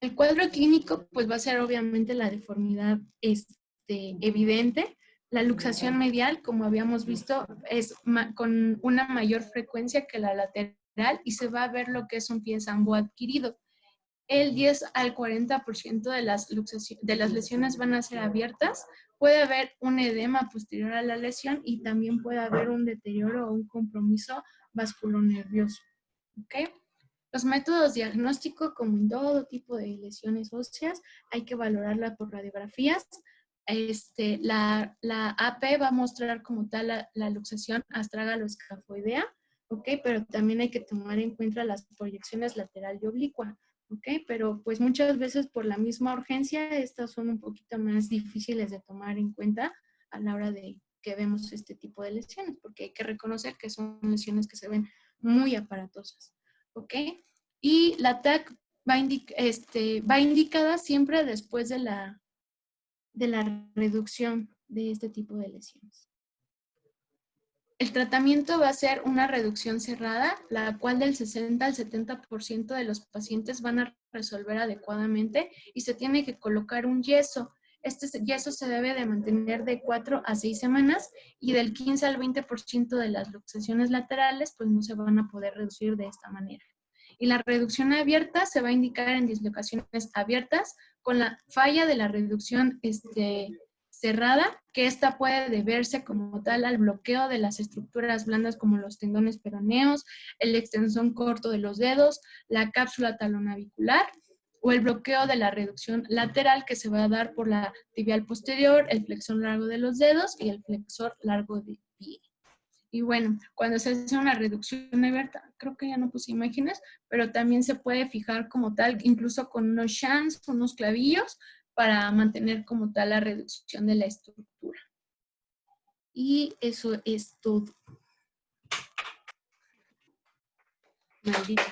A: El cuadro clínico pues va a ser obviamente la deformidad evidente. La luxación medial, como habíamos visto, es con una mayor frecuencia que la lateral, y se va a ver lo que es un pie sambo adquirido. El 10 al 40% de las lesiones van a ser abiertas, puede haber un edema posterior a la lesión y también puede haber un deterioro o un compromiso vasculonervioso. ¿Ok? Los métodos diagnósticos, como en todo tipo de lesiones óseas, hay que valorarla por radiografías. La AP va a mostrar como tal la luxación astragalo-escafoidea, ¿ok? Pero también hay que tomar en cuenta las proyecciones lateral y oblicua, ¿ok? Pero pues muchas veces por la misma urgencia, estas son un poquito más difíciles de tomar en cuenta a la hora de que vemos este tipo de lesiones, porque hay que reconocer que son lesiones que se ven muy aparatosas, ¿ok? Y la TAC va indicada siempre después de la reducción de este tipo de lesiones. El tratamiento va a ser una reducción cerrada, la cual del 60 al 70% de los pacientes van a resolver adecuadamente y se tiene que colocar un yeso. Este yeso se debe de mantener de 4 a 6 semanas y del 15 al 20% de las luxaciones laterales pues no se van a poder reducir de esta manera. Y la reducción abierta se va a indicar en dislocaciones abiertas con la falla de la reducción cerrada, que esta puede deberse como tal al bloqueo de las estructuras blandas como los tendones peroneos, el extensón corto de los dedos, la cápsula talonavicular o el bloqueo de la reducción lateral que se va a dar por la tibial posterior, el flexor largo de los dedos y el flexor largo del pie. Y bueno, cuando se hace una reducción abierta, creo que ya no puse imágenes, pero también se puede fijar como tal, incluso con unos shunts, unos clavillos, para mantener como tal la reducción de la estructura. Y eso es todo. Maldita.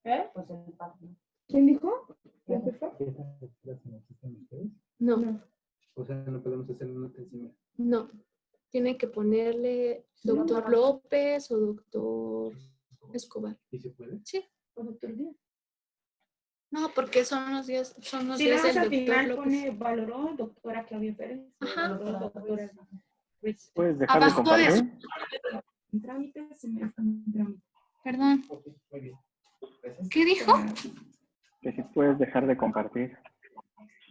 B: ¿Eh?
D: Pues el papi.
B: ¿Quién dijo? ¿La jefa?
D: ¿Qué tan extras necesitan ustedes?
A: No,
D: O sea, no podemos hacer una encima.
A: no. Tiene que ponerle doctor López o doctor Escobar.
D: ¿Y se puede?
A: Sí.
B: ¿O doctor Díaz?
A: No, porque son los días
B: Si
A: del
B: vamos al
A: doctor
B: final
A: López.
B: pone valoró doctora Claudia Pérez.
A: Ajá.
B: Valoró doctora Ruiz.
C: ¿Puedes dejar de
A: Abajo de
C: compartir?
B: En trámite, se me está en trámite.
A: Perdón.
D: Ok, muy bien. Gracias.
A: ¿Qué dijo?
C: Que si puedes dejar de compartir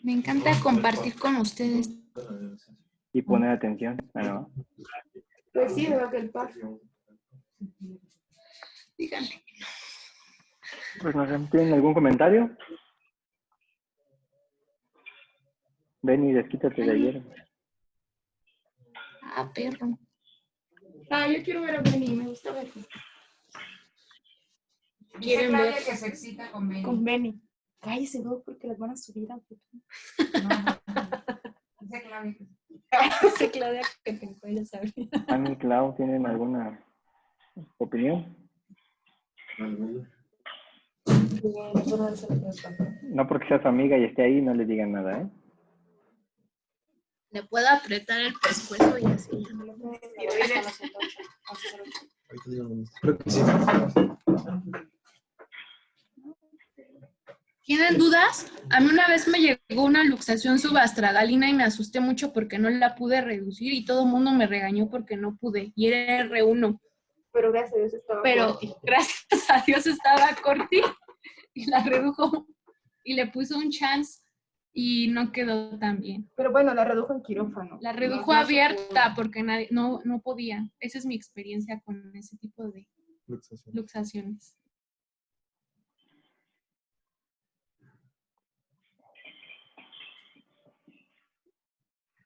A: Me encanta compartir con ustedes.
C: y poner atención. Bueno,
B: Pues sí, veo que el par.
A: Díganme.
C: pues no sé, ¿tienen algún comentario? Ven y desquítate de ayer.
A: Ah, perro.
B: Ah, yo quiero ver a Benny, me gusta verlo.
A: ¿Quieren ver?
E: que se excita con Benny.
B: Con Benny. Cállese, no, porque las van a subir a YouTube.
E: Dice Claudia que
A: Dice Claudia que te puedes saber.
C: Ani y Clau, ¿tienen alguna opinión? No porque sea su amiga y esté ahí, no le digan nada, ¿eh?
A: Le puedo apretar el pescuezo y así.
D: Ahorita digo, creo que sí.
A: ¿Tienen dudas? A mí una vez me llegó una luxación subastragalina y me asusté mucho porque no la pude reducir y todo el mundo me regañó porque no pude. Y era R1.
B: Pero gracias a Dios estaba.
A: Pero
B: corti.
A: gracias a Dios estaba corti y la redujo y le puso un chance y no quedó tan bien.
B: Pero bueno, la redujo en quirófano.
A: La redujo
B: No se
A: abierta porque nadie, no podía. Esa es mi experiencia con ese tipo de luxaciones.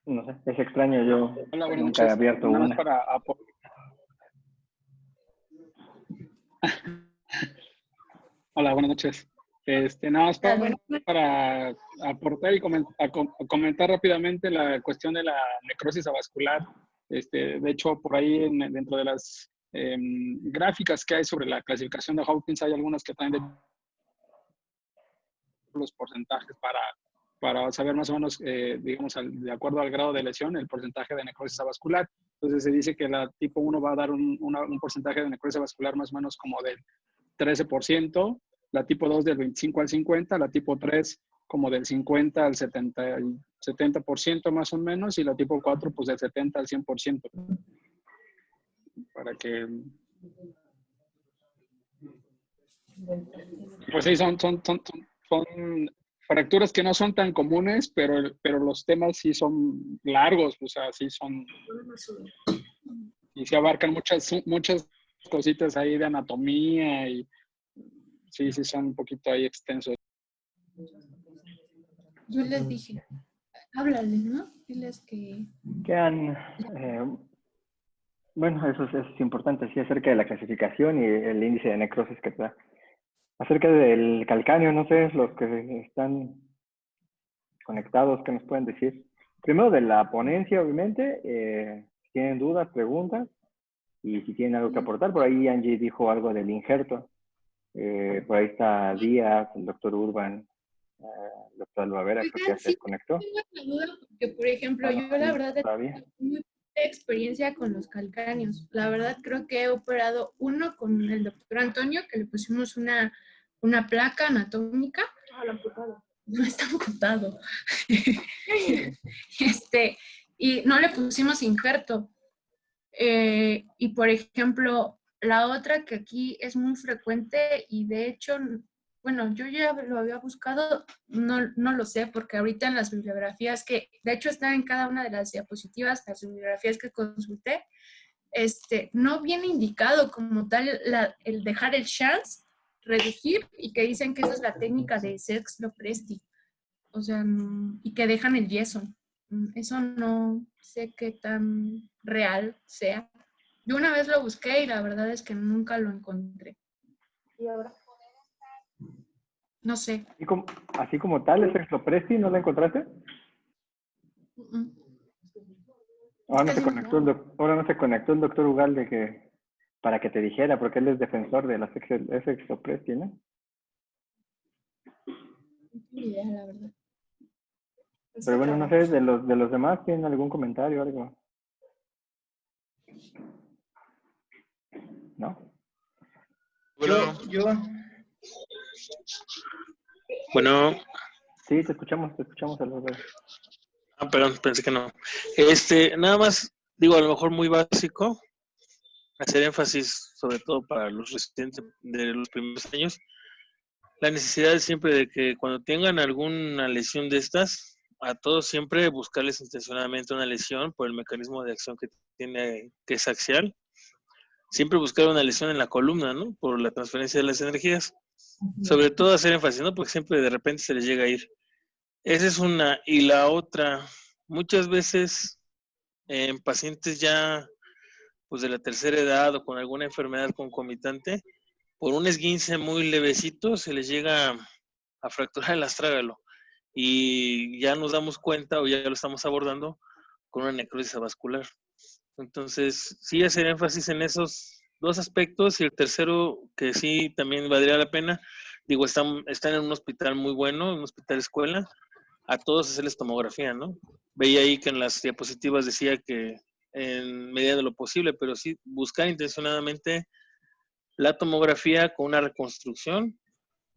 C: No sé, es extraño, yo
F: Hola, buenas
C: nunca he
F: noches.
C: abierto
F: Nada más
C: una.
F: para Hola, buenas noches. Nada más para aportar y comentar rápidamente la cuestión de la necrosis avascular. De hecho, por ahí dentro de las gráficas que hay sobre la clasificación de Hawkins, hay algunas que traen los porcentajes para saber más o menos, digamos, de acuerdo al grado de lesión, el porcentaje de necrosis avascular. Entonces se dice que la tipo 1 va a dar un porcentaje de necrosis avascular más o menos como del 13%, la tipo 2 del 25 al 50%, la tipo 3 como del 50 al 70% más o menos, y la tipo 4 pues del 70 al 100%. Para que... Pues sí, son fracturas que no son tan comunes, pero los temas sí son largos, o sea, sí son, y se abarcan muchas cositas ahí de anatomía y sí son un poquito ahí extensos.
A: Yo les dije, háblale, ¿no? Diles que...
C: Quedan, bueno, eso es importante, sí, acerca de la clasificación y el índice de necrosis que te da. Acerca del calcáneo, no sé, los que están conectados, ¿qué nos pueden decir? Primero de la ponencia, obviamente, si tienen dudas, preguntas, y si tienen algo que aportar. Por ahí Angie dijo algo del injerto. Por ahí está Díaz, el doctor Urban, el doctor Alvavera, creo que ya
A: Oigan,
C: se
A: sí,
C: desconectó.
A: tengo una duda, porque, por ejemplo,
C: Ah, no,
A: yo la verdad
C: todavía.
A: tengo muy poca experiencia con los calcáneos. La verdad creo que he operado uno con el doctor Antonio, que le pusimos una placa anatómica.
B: Ah, lo amputado.
A: No está amputado. Y no le pusimos injerto. Y por ejemplo, la otra que aquí es muy frecuente y de hecho, bueno, yo ya lo había buscado, no lo sé, porque ahorita en las bibliografías que, de hecho están en cada una de las diapositivas, las bibliografías que consulté, no viene indicado como tal el dejar el chance, reducir, y que dicen que esa es la técnica de Sexlopresti. O sea, y que dejan el yeso. Eso no sé qué tan real sea. Yo una vez lo busqué y la verdad es que nunca lo encontré.
B: ¿Y ahora?
A: No sé.
C: Así como tal, ¿es Exlopresti? ¿No la encontraste? Ahora no se conectó ahora no se conectó el doctor Ugalde para que te dijera, porque él es defensor de las Exlopresti, ¿no?
A: Ni idea, la verdad.
C: Pero bueno, no sé, de los demás, ¿tienen algún comentario o algo? ¿No?
E: Bueno,
C: Sí, te escuchamos, Alberto.
E: perdón, pensé que no. Nada más, digo, a lo mejor muy básico, hacer énfasis, sobre todo para los residentes de los primeros años, la necesidad siempre de que cuando tengan alguna lesión de estas, a todos siempre buscarles intencionadamente una lesión por el mecanismo de acción que tiene, que es axial. Siempre buscar una lesión en la columna, ¿no? Por la transferencia de las energías. Sobre todo hacer énfasis, ¿no? Porque siempre de repente se les llega a ir. Esa es una. Y la otra, muchas veces en pacientes ya pues de la tercera edad o con alguna enfermedad concomitante, por un esguince muy levecito se les llega a fracturar el astrágalo. Y ya nos damos cuenta o ya lo estamos abordando con una necrosis avascular. Entonces, sí hacer énfasis en esos dos aspectos y el tercero que sí también valdría la pena, digo, están en un hospital muy bueno, un hospital escuela, a todos hacerles tomografía, ¿no? Veía ahí que en las diapositivas decía que en medida de lo posible, pero sí buscar intencionadamente la tomografía con una reconstrucción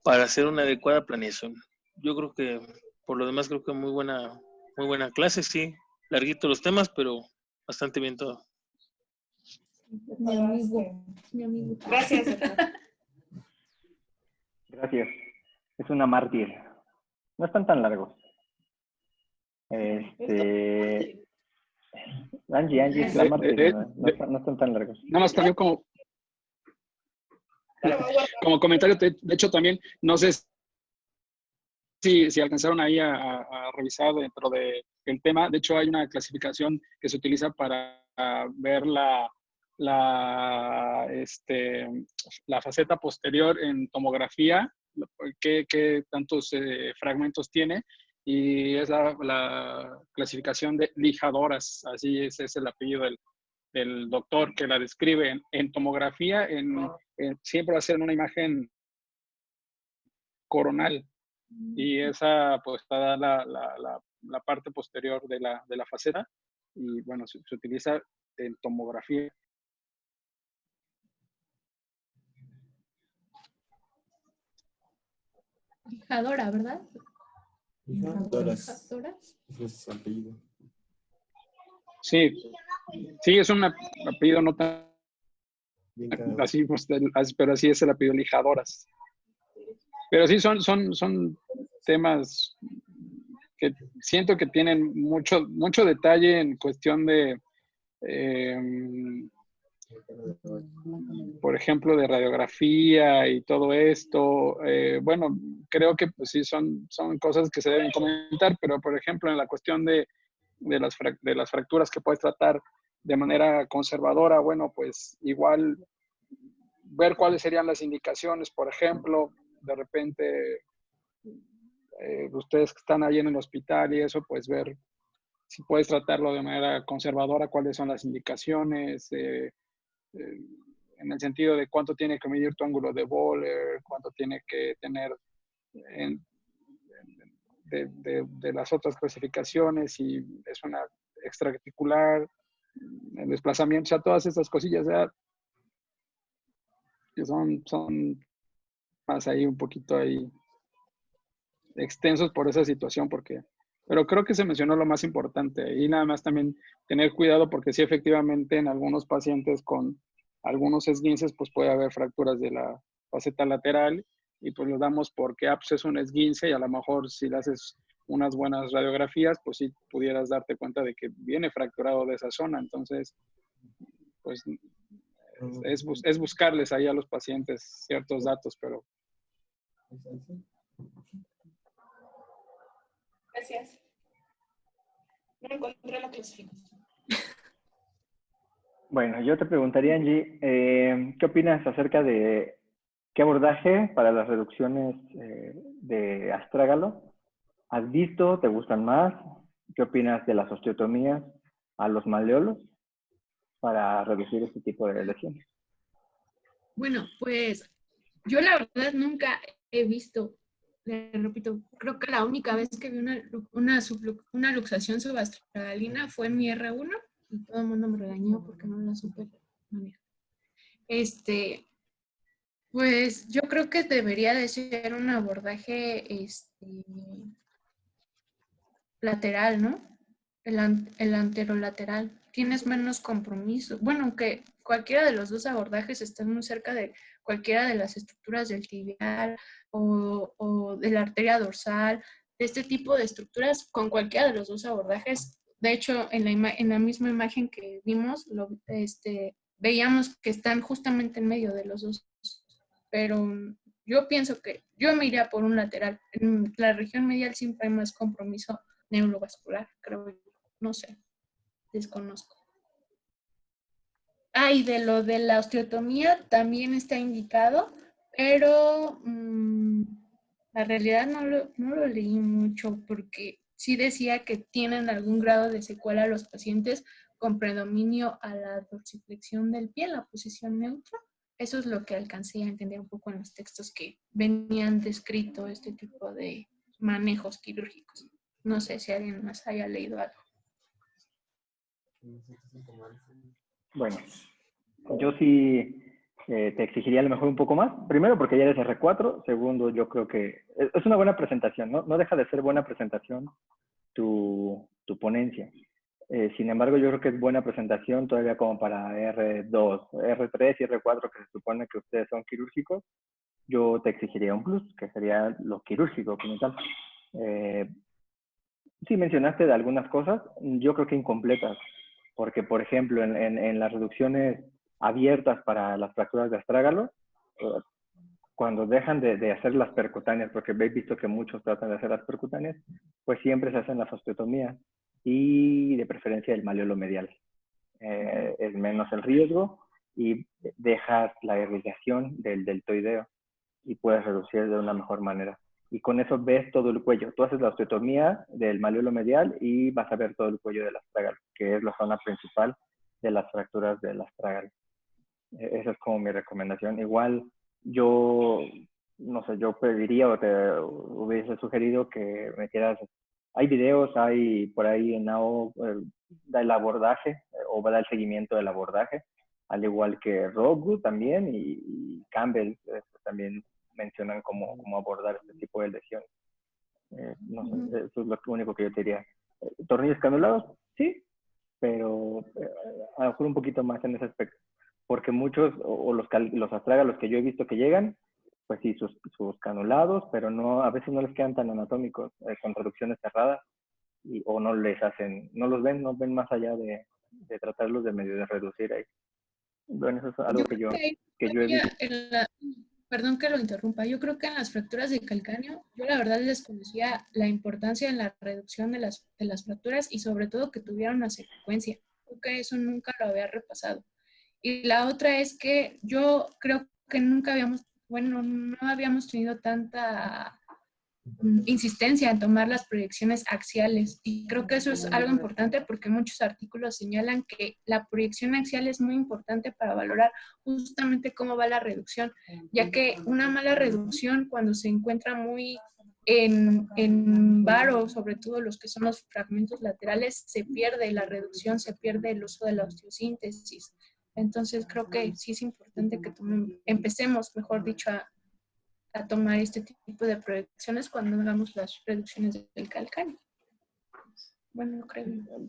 E: para hacer una adecuada planeación. Yo creo que, por lo demás, creo que muy buena clase, sí, larguito los temas, pero bastante bien todo.
A: Mi amigo.
B: Gracias, doctor.
C: Gracias. Es una mártir. No están tan largos. Angie es la mártir. No están tan largos.
F: Nada más también como comentario, de hecho también, no sé si alcanzaron ahí a revisar dentro del tema. De hecho, hay una clasificación que se utiliza para ver la faceta posterior en tomografía, qué tantos fragmentos tiene, y es la clasificación de lijadoras, así es el apellido del doctor que la describe en tomografía, siempre va a ser en una imagen coronal. Y esa pues está la parte posterior de la faceta y bueno, se utiliza en tomografía.
A: Lijadora, ¿verdad?
D: Lijadoras.
A: Lijadora.
D: Ese es su apellido.
F: Sí, es un apellido no tan
D: Bien cagado.
F: así, pues, pero así es el apellido, lijadoras. Pero sí son temas que siento que tienen mucho detalle en cuestión de, por ejemplo, de radiografía y todo esto. Bueno, creo que pues, sí son cosas que se deben comentar, pero por ejemplo, en la cuestión de las fracturas que puedes tratar de manera conservadora, bueno, pues igual ver cuáles serían las indicaciones, por ejemplo, de repente ustedes que están ahí en el hospital y eso, pues ver si puedes tratarlo de manera conservadora, cuáles son las indicaciones, en el sentido de cuánto tiene que medir tu ángulo de Böhler, cuánto tiene que tener de las otras clasificaciones, si es una extraarticular, el desplazamiento, o sea, todas estas cosillas, ya, que son más ahí un poquito ahí extensos por esa situación, pero creo que se mencionó lo más importante y nada más también tener cuidado porque sí efectivamente en algunos pacientes con algunos esguinces pues puede haber fracturas de la faceta lateral y pues lo damos porque pues es un esguince y a lo mejor si le haces unas buenas radiografías pues sí pudieras darte cuenta de que viene fracturado de esa zona, entonces pues es buscarles ahí a los pacientes ciertos datos, pero
A: Gracias. No encontré la clasificación.
C: Bueno, yo te preguntaría, Angie, ¿qué opinas acerca de qué abordaje para las reducciones de astrágalo has visto? ¿Te gustan más? ¿Qué opinas de las osteotomías a los maleolos para reducir este tipo de lesiones?
A: Bueno, pues yo la verdad nunca he visto, le repito, creo que la única vez que vi una luxación subastralina fue en mi R1 y todo el mundo me regañó porque no la supe manejar. Pues yo creo que debería de ser un abordaje lateral, ¿no? El anterolateral. Tienes menos compromiso. Bueno, aunque cualquiera de los dos abordajes están muy cerca de cualquiera de las estructuras del tibial o de la arteria dorsal, de este tipo de estructuras, con cualquiera de los dos abordajes. De hecho, en la misma imagen que vimos, veíamos que están justamente en medio de los dos. Pero yo pienso que yo me iría por un lateral. En la región medial siempre hay más compromiso neurovascular, creo yo. No sé, desconozco. Y de lo de la osteotomía también está indicado, pero la realidad no lo leí mucho porque sí decía que tienen algún grado de secuela los pacientes con predominio a la dorsiflexión del pie, la posición neutra. Eso es lo que alcancé a entender un poco en los textos que venían descrito este tipo de manejos quirúrgicos. No sé si alguien más haya leído algo.
C: Bueno, yo sí te exigiría a lo mejor un poco más. Primero, porque ya eres R4. Segundo, yo creo que es una buena presentación, ¿no? No deja de ser buena presentación tu ponencia. Sin embargo, yo creo que es buena presentación todavía como para R2, R3 y R4, que se supone que ustedes son quirúrgicos. Yo te exigiría un plus, que sería lo quirúrgico como tal. Sí, mencionaste de algunas cosas, yo creo que incompletas, porque, por ejemplo, en las reducciones abiertas para las fracturas de astrágalo, cuando dejan de hacer las percutáneas, porque habéis visto que muchos tratan de hacer las percutáneas, pues siempre se hacen las osteotomías y de preferencia el maleolo medial. Es menos el riesgo y dejas la irrigación del deltoideo y puedes reducir de una mejor manera. Y con eso ves todo el cuello. Tú haces la osteotomía del maleolo medial y vas a ver todo el cuello del astrágalo, que es la zona principal de las fracturas del astrágalo. Esa es como mi recomendación. Igual yo, no sé, yo pediría o te hubiese sugerido que metieras, hay videos, hay por ahí en NAO del abordaje o va a dar seguimiento del abordaje, al igual que Rogu también y Campbell también mencionan cómo abordar este tipo de lesiones. No sé, eso es lo único que yo te diría. ¿Tornillos canulados? Sí, pero a lo mejor un poquito más en ese aspecto. Porque muchos, o los astrágalos que yo he visto que llegan, pues sí, sus canulados, pero no, a veces no les quedan tan anatómicos, con reducciones cerradas, o no les hacen, no ven más allá de tratarlos de medio de reducir ahí. Bueno, eso es algo que yo he visto.
A: Perdón que lo interrumpa, yo creo que en las fracturas de calcáneo, yo la verdad desconocía la importancia en la reducción de las fracturas y sobre todo que tuvieran una secuencia. Creo que eso nunca lo había repasado. Y la otra es que yo creo que nunca no habíamos tenido tanta insistencia en tomar las proyecciones axiales. Y creo que eso es algo importante porque muchos artículos señalan que la proyección axial es muy importante para valorar justamente cómo va la reducción, ya que una mala reducción cuando se encuentra muy en varo, sobre todo los que son los fragmentos laterales, se pierde la reducción, se pierde el uso de la osteosíntesis. Entonces creo que sí es importante que empecemos, mejor dicho, a tomar este tipo de proyecciones cuando hagamos las reducciones del calcáneo. Bueno, no creo.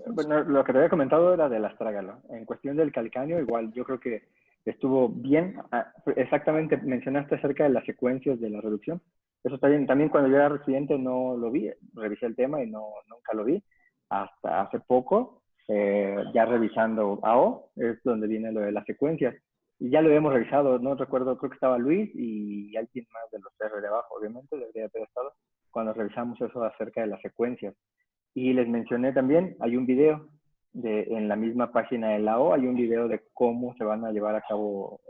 C: Bueno, lo que te había comentado era del astrágalo. En cuestión del calcáneo, igual yo creo que estuvo bien. Exactamente, mencionaste acerca de las secuencias de la reducción. Eso está bien. También cuando yo era residente no lo vi, revisé el tema y nunca lo vi. Hasta hace poco, ya revisando AO, es donde viene lo de las secuencias. Y ya lo habíamos revisado, no recuerdo, creo que estaba Luis y alguien más de los R de abajo, obviamente, debería haber estado, cuando revisamos eso acerca de las secuencias. Y les mencioné también, hay un video en la misma página de la O, hay un video de cómo se van a llevar a cabo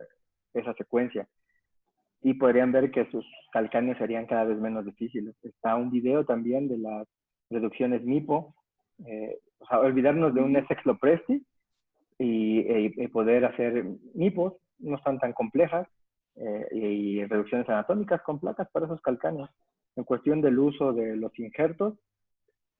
C: esa secuencia. Y podrían ver que sus calcáneos serían cada vez menos difíciles. Está un video también de las reducciones MIPO, o sea, olvidarnos de un Essex-Lopresti, y poder hacer MIPOs, no están tan complejas, y reducciones anatómicas con placas para esos calcáneos. En cuestión del uso de los injertos,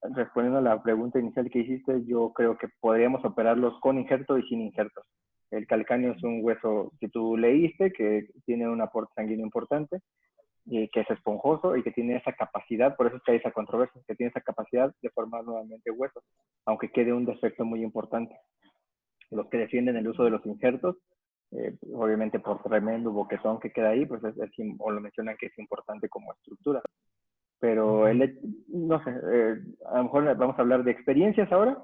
C: respondiendo a la pregunta inicial que hiciste, yo creo que podríamos operarlos con injerto y sin injertos. El calcáneo es un hueso que tú leíste, que tiene un aporte sanguíneo importante, y que es esponjoso y que tiene esa capacidad, por eso es que hay esa controversia, que tiene esa capacidad de formar nuevamente huesos, aunque quede un defecto muy importante. Los que defienden el uso de los injertos, obviamente por tremendo boquetón que queda ahí, pues o lo mencionan que es importante como estructura. Pero no sé, a lo mejor vamos a hablar de experiencias ahora.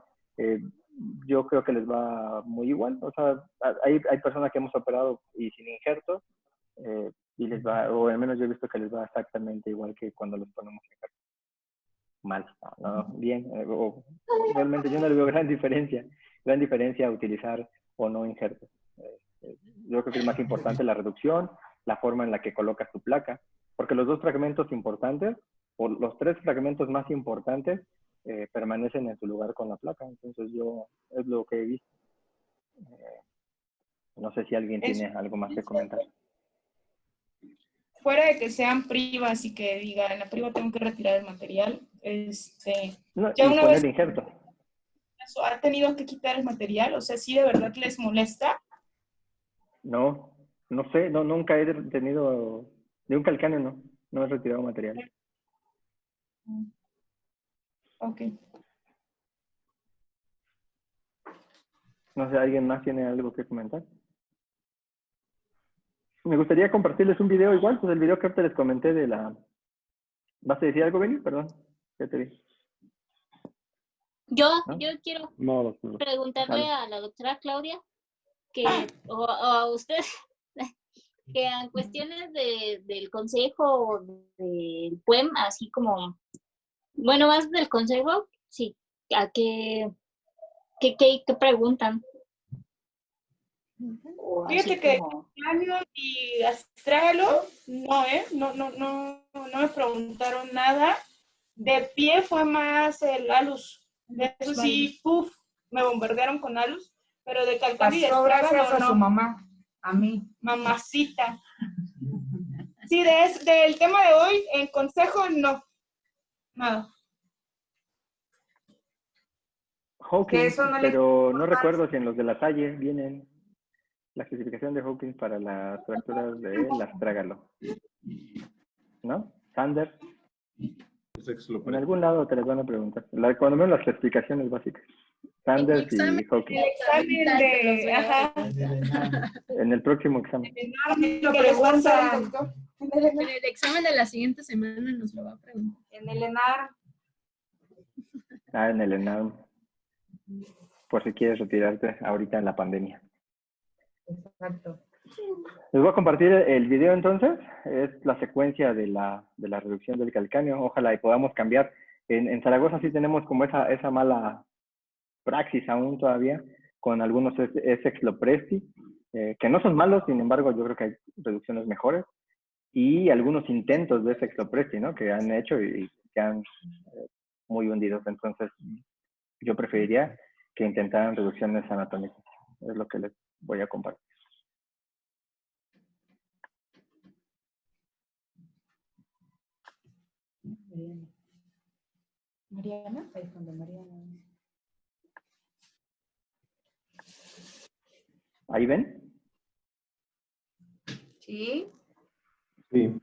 C: Yo creo que les va muy igual. O sea, hay personas que hemos operado y sin injertos, y les va, o al menos yo he visto que les va exactamente igual que cuando los ponemos injertos. Mal, no, bien, realmente yo no le veo gran diferencia a utilizar o no injertos. Yo creo que es más importante la reducción, la forma en la que colocas tu placa, porque los dos fragmentos importantes, o los tres fragmentos más importantes, permanecen en su lugar con la placa. Entonces es lo que he visto. No sé si alguien tiene algo más que comentar.
G: Fuera de que sean privas y que digan, en la priva tengo que retirar el material,
C: no,
G: ya
C: y
G: una
C: poner
G: vez
C: injerto.
G: ¿ha tenido que quitar el material? O sea, ¿sí de verdad les molesta?
C: No sé, nunca he tenido, de un calcáneo no he retirado material.
G: Ok.
C: No sé, ¿alguien más tiene algo que comentar? Me gustaría compartirles un video igual, pues el video que ahorita les comenté de la... ¿Vas a decir algo, Beni? Perdón, ya te vi.
H: Yo
C: ¿No?
H: quiero
D: No.
H: preguntarle a la doctora Claudia o a usted que en cuestiones del consejo del PUEM, así como, bueno, más del consejo, sí, a qué preguntan.
G: Fíjate que calcáneo y astrágalo, no me preguntaron nada. De pie fue más el alus. De eso sí, me bombardearon con alus, pero de calcáneo y astrágalo no.
B: A su mamá, a mí.
G: Mamacita. Sí, del tema de hoy, en consejo, no. Nada.
C: Hawkins,
B: eso no le
C: pero no recuerdo si en los de la Salle vienen la clasificación de Hawkins para las fracturas del astrágalo. ¿No? Sanders. En algún lado te les van a preguntar. Cuando menos las clasificaciones básicas. Sanders y Hawkins.
G: El examen de... Ajá.
C: En el próximo examen.
G: Lo preguntan.
A: En el examen de la siguiente semana nos lo va a preguntar.
B: En el ENAR.
C: Ah, en el ENAM. Por si quieres retirarte ahorita en la pandemia.
B: Exacto.
C: Les voy a compartir el video entonces. Es la secuencia de la reducción del calcáneo. Ojalá y podamos cambiar. En Zaragoza sí tenemos como esa mala praxis aún todavía con algunos esexlopresti, que no son malos, sin embargo yo creo que hay reducciones mejores, y algunos intentos de esexlopresti, ¿no? Que han hecho y que han muy hundidos. Entonces yo preferiría que intentaran reducciones anatómicas. Es lo que les voy a compartir.
B: Mariana, ahí es donde Mariana.
C: ¿Ahí ven?
B: Sí.
D: Sí.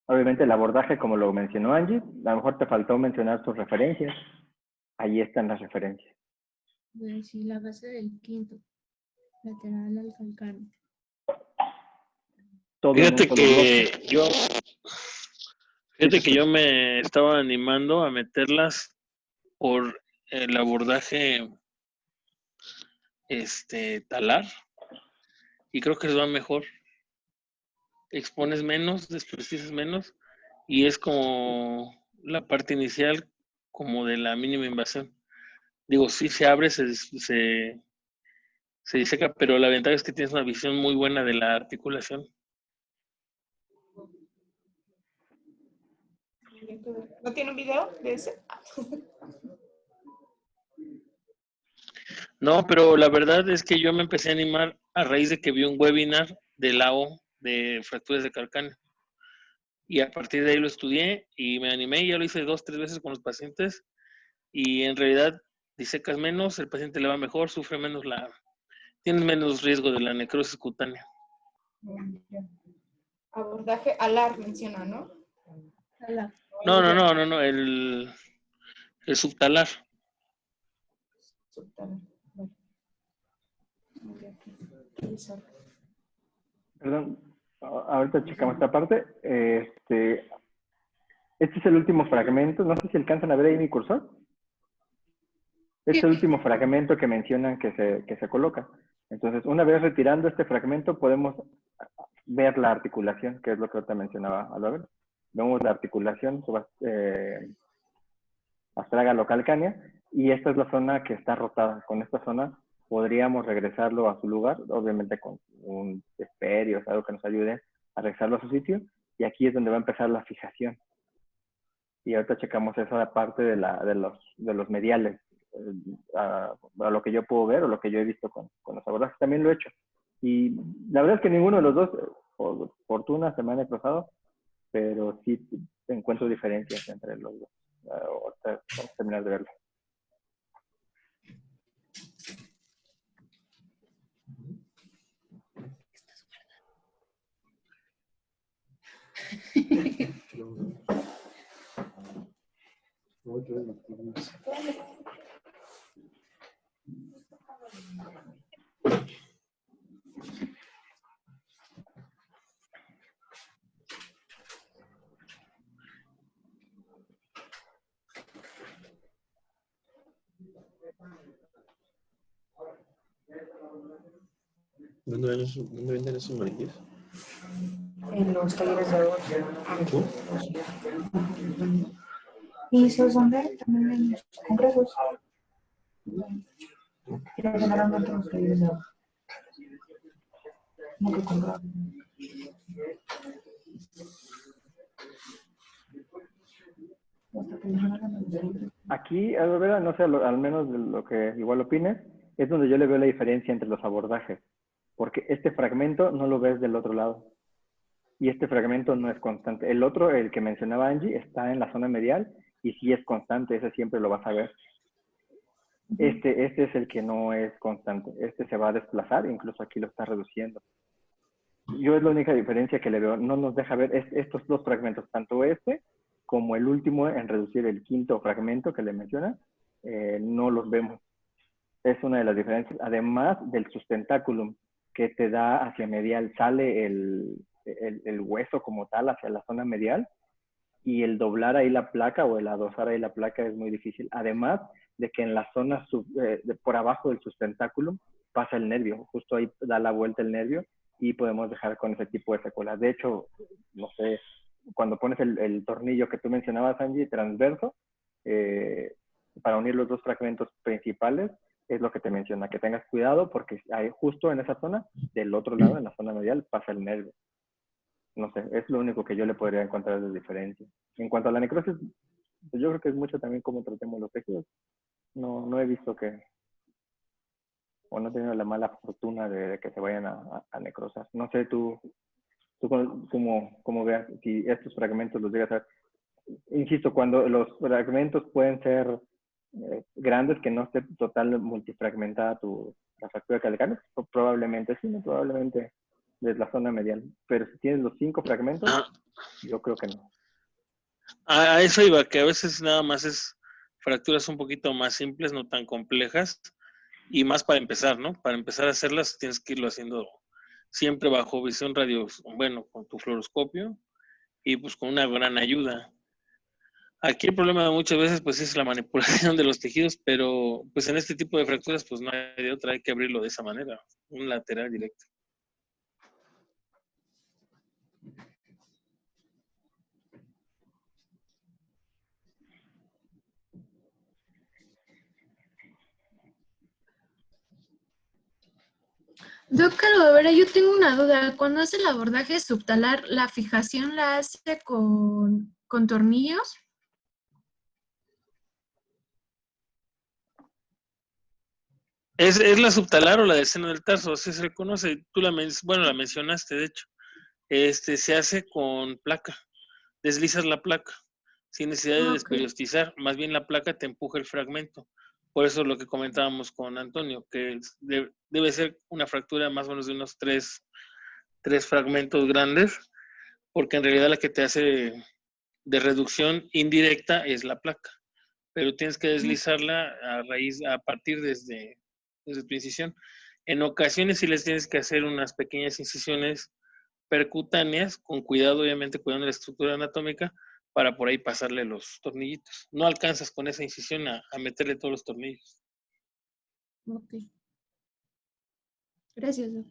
C: Obviamente el abordaje, como lo mencionó Angie, a lo mejor te faltó mencionar tus referencias. Ahí están las referencias.
A: Sí, la base del quinto, lateral al calcáneo.
C: Todo en un
E: Fíjate
C: solo bloque.
E: que yo me estaba animando a meterlas por el abordaje talar, y creo que les va mejor. Expones menos, desprestigias menos, y es como la parte inicial como de la mínima invasión. Digo, sí se abre, se diseca, pero la ventaja es que tienes una visión muy buena de la articulación.
G: ¿No tiene un video de ese?
E: No, pero la verdad es que yo me empecé a animar a raíz de que vi un webinar de LAO de fracturas de calcáneo. Y a partir de ahí lo estudié y me animé, y ya lo hice 2, 3 veces con los pacientes, y en realidad disecas menos, el paciente le va mejor, sufre menos tienes menos riesgo de la necrosis cutánea.
G: Abordaje alar menciona, ¿no?
E: No, el subtalar.
B: Subtalar.
C: Perdón, ahorita checamos esta parte. Este es el último fragmento. No sé si alcanzan a ver ahí mi cursor. Este es el último fragmento que mencionan que se coloca. Entonces, una vez retirando este fragmento, podemos ver la articulación, que es lo que ahorita mencionaba Álvaro. Vemos la articulación astrágalo-calcánea, y esta es la zona que está rotada. Con esta zona podríamos regresarlo a su lugar, obviamente con un esperio, algo que nos ayude a regresarlo a su sitio, y aquí es donde va a empezar la fijación. Y ahorita checamos esa parte de los mediales, a lo que yo puedo ver o lo que yo he visto con los abordajes. También lo he hecho. Y la verdad es que ninguno de los dos, por fortuna, se me han cruzado, pero sí encuentro diferencias entre los dos. Ahorita vamos a terminar de verlo.
D: ¿Dónde venden esos maniquíes?
B: En los talleres de oro.
D: ¿Tú?
B: Y esos donde también en los congresos. Pero generalmente en los talleres de oro. No que comprar.
C: Aquí, a ver, no sé, al menos de lo que igual opines, es donde yo le veo la diferencia entre los abordajes. Porque este fragmento no lo ves del otro lado. Y este fragmento no es constante. El otro, el que mencionaba Angie, está en la zona medial y sí es constante, ese siempre lo vas a ver. Este es el que no es constante. Este se va a desplazar, incluso aquí lo está reduciendo. Yo es la única diferencia que le veo. No nos deja ver estos dos fragmentos, tanto este como el último en reducir el quinto fragmento que le menciona, no los vemos. Es una de las diferencias, además del sustentáculum que te da hacia medial, sale el hueso como tal hacia la zona medial, y el doblar ahí la placa o el adosar ahí la placa es muy difícil. Además de que en la zona por abajo del sustentáculo pasa el nervio, justo ahí da la vuelta el nervio y podemos dejar con ese tipo de secuelas. De hecho, no sé, cuando pones el tornillo que tú mencionabas, Angie, transverso, para unir los dos fragmentos principales, es lo que te menciona, que tengas cuidado porque hay, justo en esa zona, del otro lado, en la zona medial, pasa el nervio. No sé, es lo único que yo le podría encontrar de diferencia. En cuanto a la necrosis, pues yo creo que es mucho también cómo tratemos los tejidos. No he visto que, o no he tenido la mala fortuna de que se vayan a necrosar. No sé, tú cómo veas, si estos fragmentos los llegas a ver. Insisto, cuando los fragmentos pueden ser grandes, que no esté total multifragmentada la fractura calcánea, probablemente sí, ¿no? Probablemente desde la zona medial. Pero si tienes los 5 fragmentos, yo creo que no.
E: A eso iba, que a veces nada más es fracturas un poquito más simples, no tan complejas, y más para empezar, ¿no? Para empezar a hacerlas tienes que irlo haciendo siempre bajo visión radio, bueno, con tu fluoroscopio y pues con una gran ayuda. Aquí el problema muchas veces pues es la manipulación de los tejidos, pero pues en este tipo de fracturas pues no hay de otra, hay que abrirlo de esa manera, un lateral directo.
A: Doc Calavera, yo tengo una duda. Cuando hace el abordaje subtalar, ¿la fijación la hace con tornillos?
E: ¿Es la subtalar o la del seno del tarso? Así se le conoce. Tú la mencionaste, de hecho. Se hace con placa. Deslizas la placa sin necesidad de desperiostizar. Más bien la placa te empuja el fragmento. Por eso lo que comentábamos con Antonio, que debe ser una fractura más o menos de unos tres fragmentos grandes, porque en realidad la que te hace de reducción indirecta es la placa. Pero tienes que deslizarla a partir desde tu incisión. En ocasiones sí les tienes que hacer unas pequeñas incisiones percutáneas, con cuidado, obviamente, cuidando la estructura anatómica, para por ahí pasarle los tornillitos. No alcanzas con esa incisión a meterle todos los tornillos.
A: Ok. Gracias, Doc.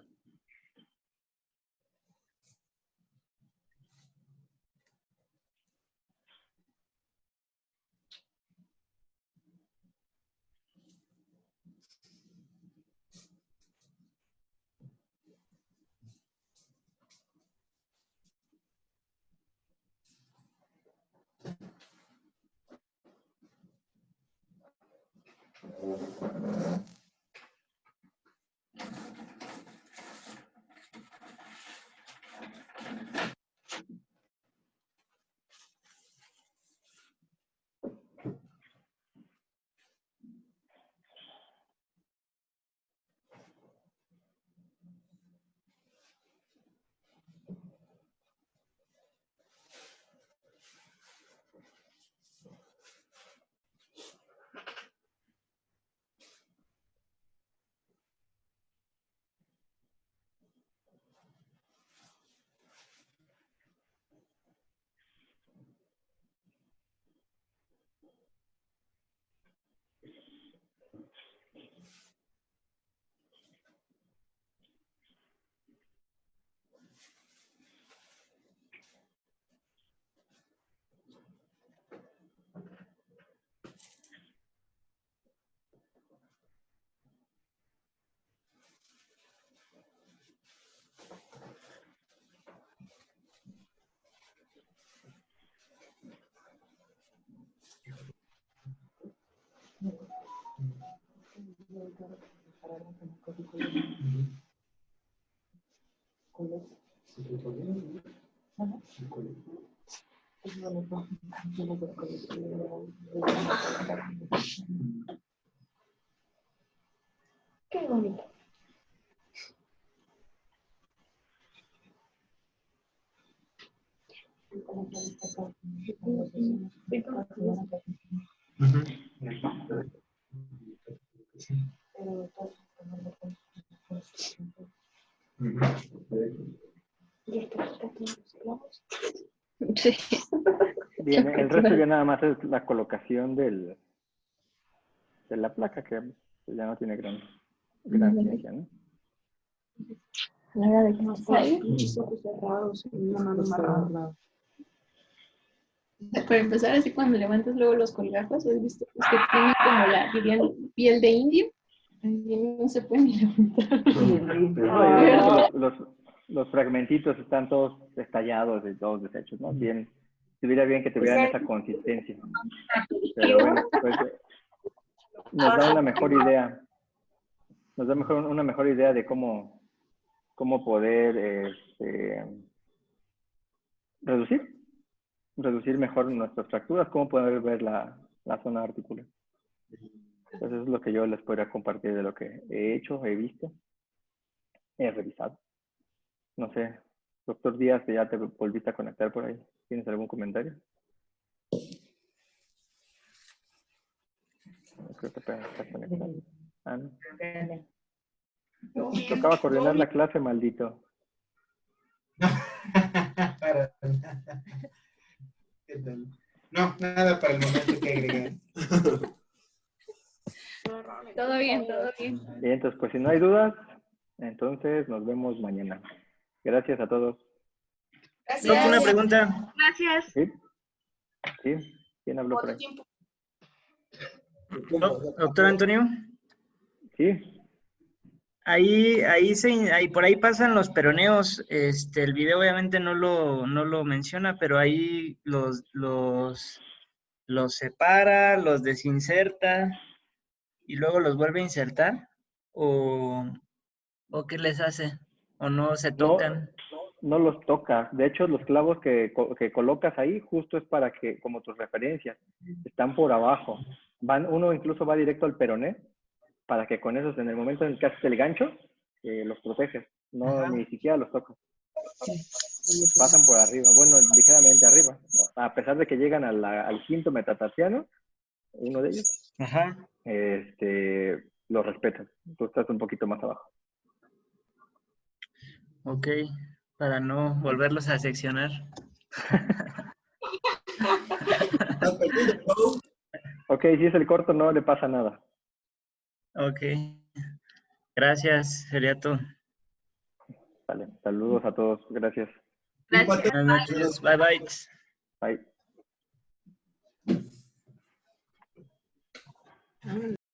B: Qué bonito. Y esto está. Sí.
C: Bien, el resto ya nada más es la colocación de la placa, que ya no tiene gran ciencia, ¿no?
B: A la hora de que nos ahí.
G: Muchos ojos cerrados, una mano amarrada.
B: Para empezar, así cuando levantas luego los colgajos, ¿has visto? Los que tienen como la, dirían, piel de indio. Ahí no se pueden ni levantar.
C: Los fragmentitos están todos estallados y todos deshechos, ¿no? Bien, estuviera bien que tuvieran esa consistencia. Pero bueno, pues nos da una mejor idea. Nos da una mejor idea de cómo poder reducir mejor nuestras fracturas, cómo poder ver la zona articular. Entonces eso es lo que yo les podría compartir de lo que he hecho, he visto, he revisado. No sé, doctor Díaz, que ya te volviste a conectar por ahí. ¿Tienes algún comentario? Creo que apenas está conectado. Ah, no. Tocaba coordinar la clase, maldito.
I: Para nada. ¿Qué tal? No, nada para el momento que agregar.
B: Todo bien, todo bien.
C: Bien, entonces, pues si no hay dudas, entonces nos vemos mañana. Gracias a todos.
G: Gracias.
J: Una pregunta.
A: Gracias.
C: ¿Sí? ¿Sí? ¿Quién habló por ahí?
G: Tiempo.
J: Doctor Antonio,
C: Sí.
J: ahí por ahí pasan los peroneos. El video obviamente no lo menciona, pero ahí los separa, los desinserta y luego los vuelve a insertar, o qué les hace, o no se tocan.
C: No los tocas. De hecho, los clavos que colocas ahí justo es para que, como tus referencias, están por abajo. Uno incluso va directo al peroné para que con esos, en el momento en que haces el gancho, los proteges. No, ni siquiera los tocas. Pasan por arriba. Bueno, ligeramente arriba. A pesar de que llegan al quinto metatarsiano, uno de ellos, lo respetas. Tú estás un poquito más abajo.
J: Ok, para no volverlos a seccionar.
C: Ok, si es el corto, no le pasa nada.
J: Ok. Gracias, sería todo.
C: Vale, saludos a todos. Gracias.
A: Gracias.
J: Buenas noches. Bye, bye.
C: Bye.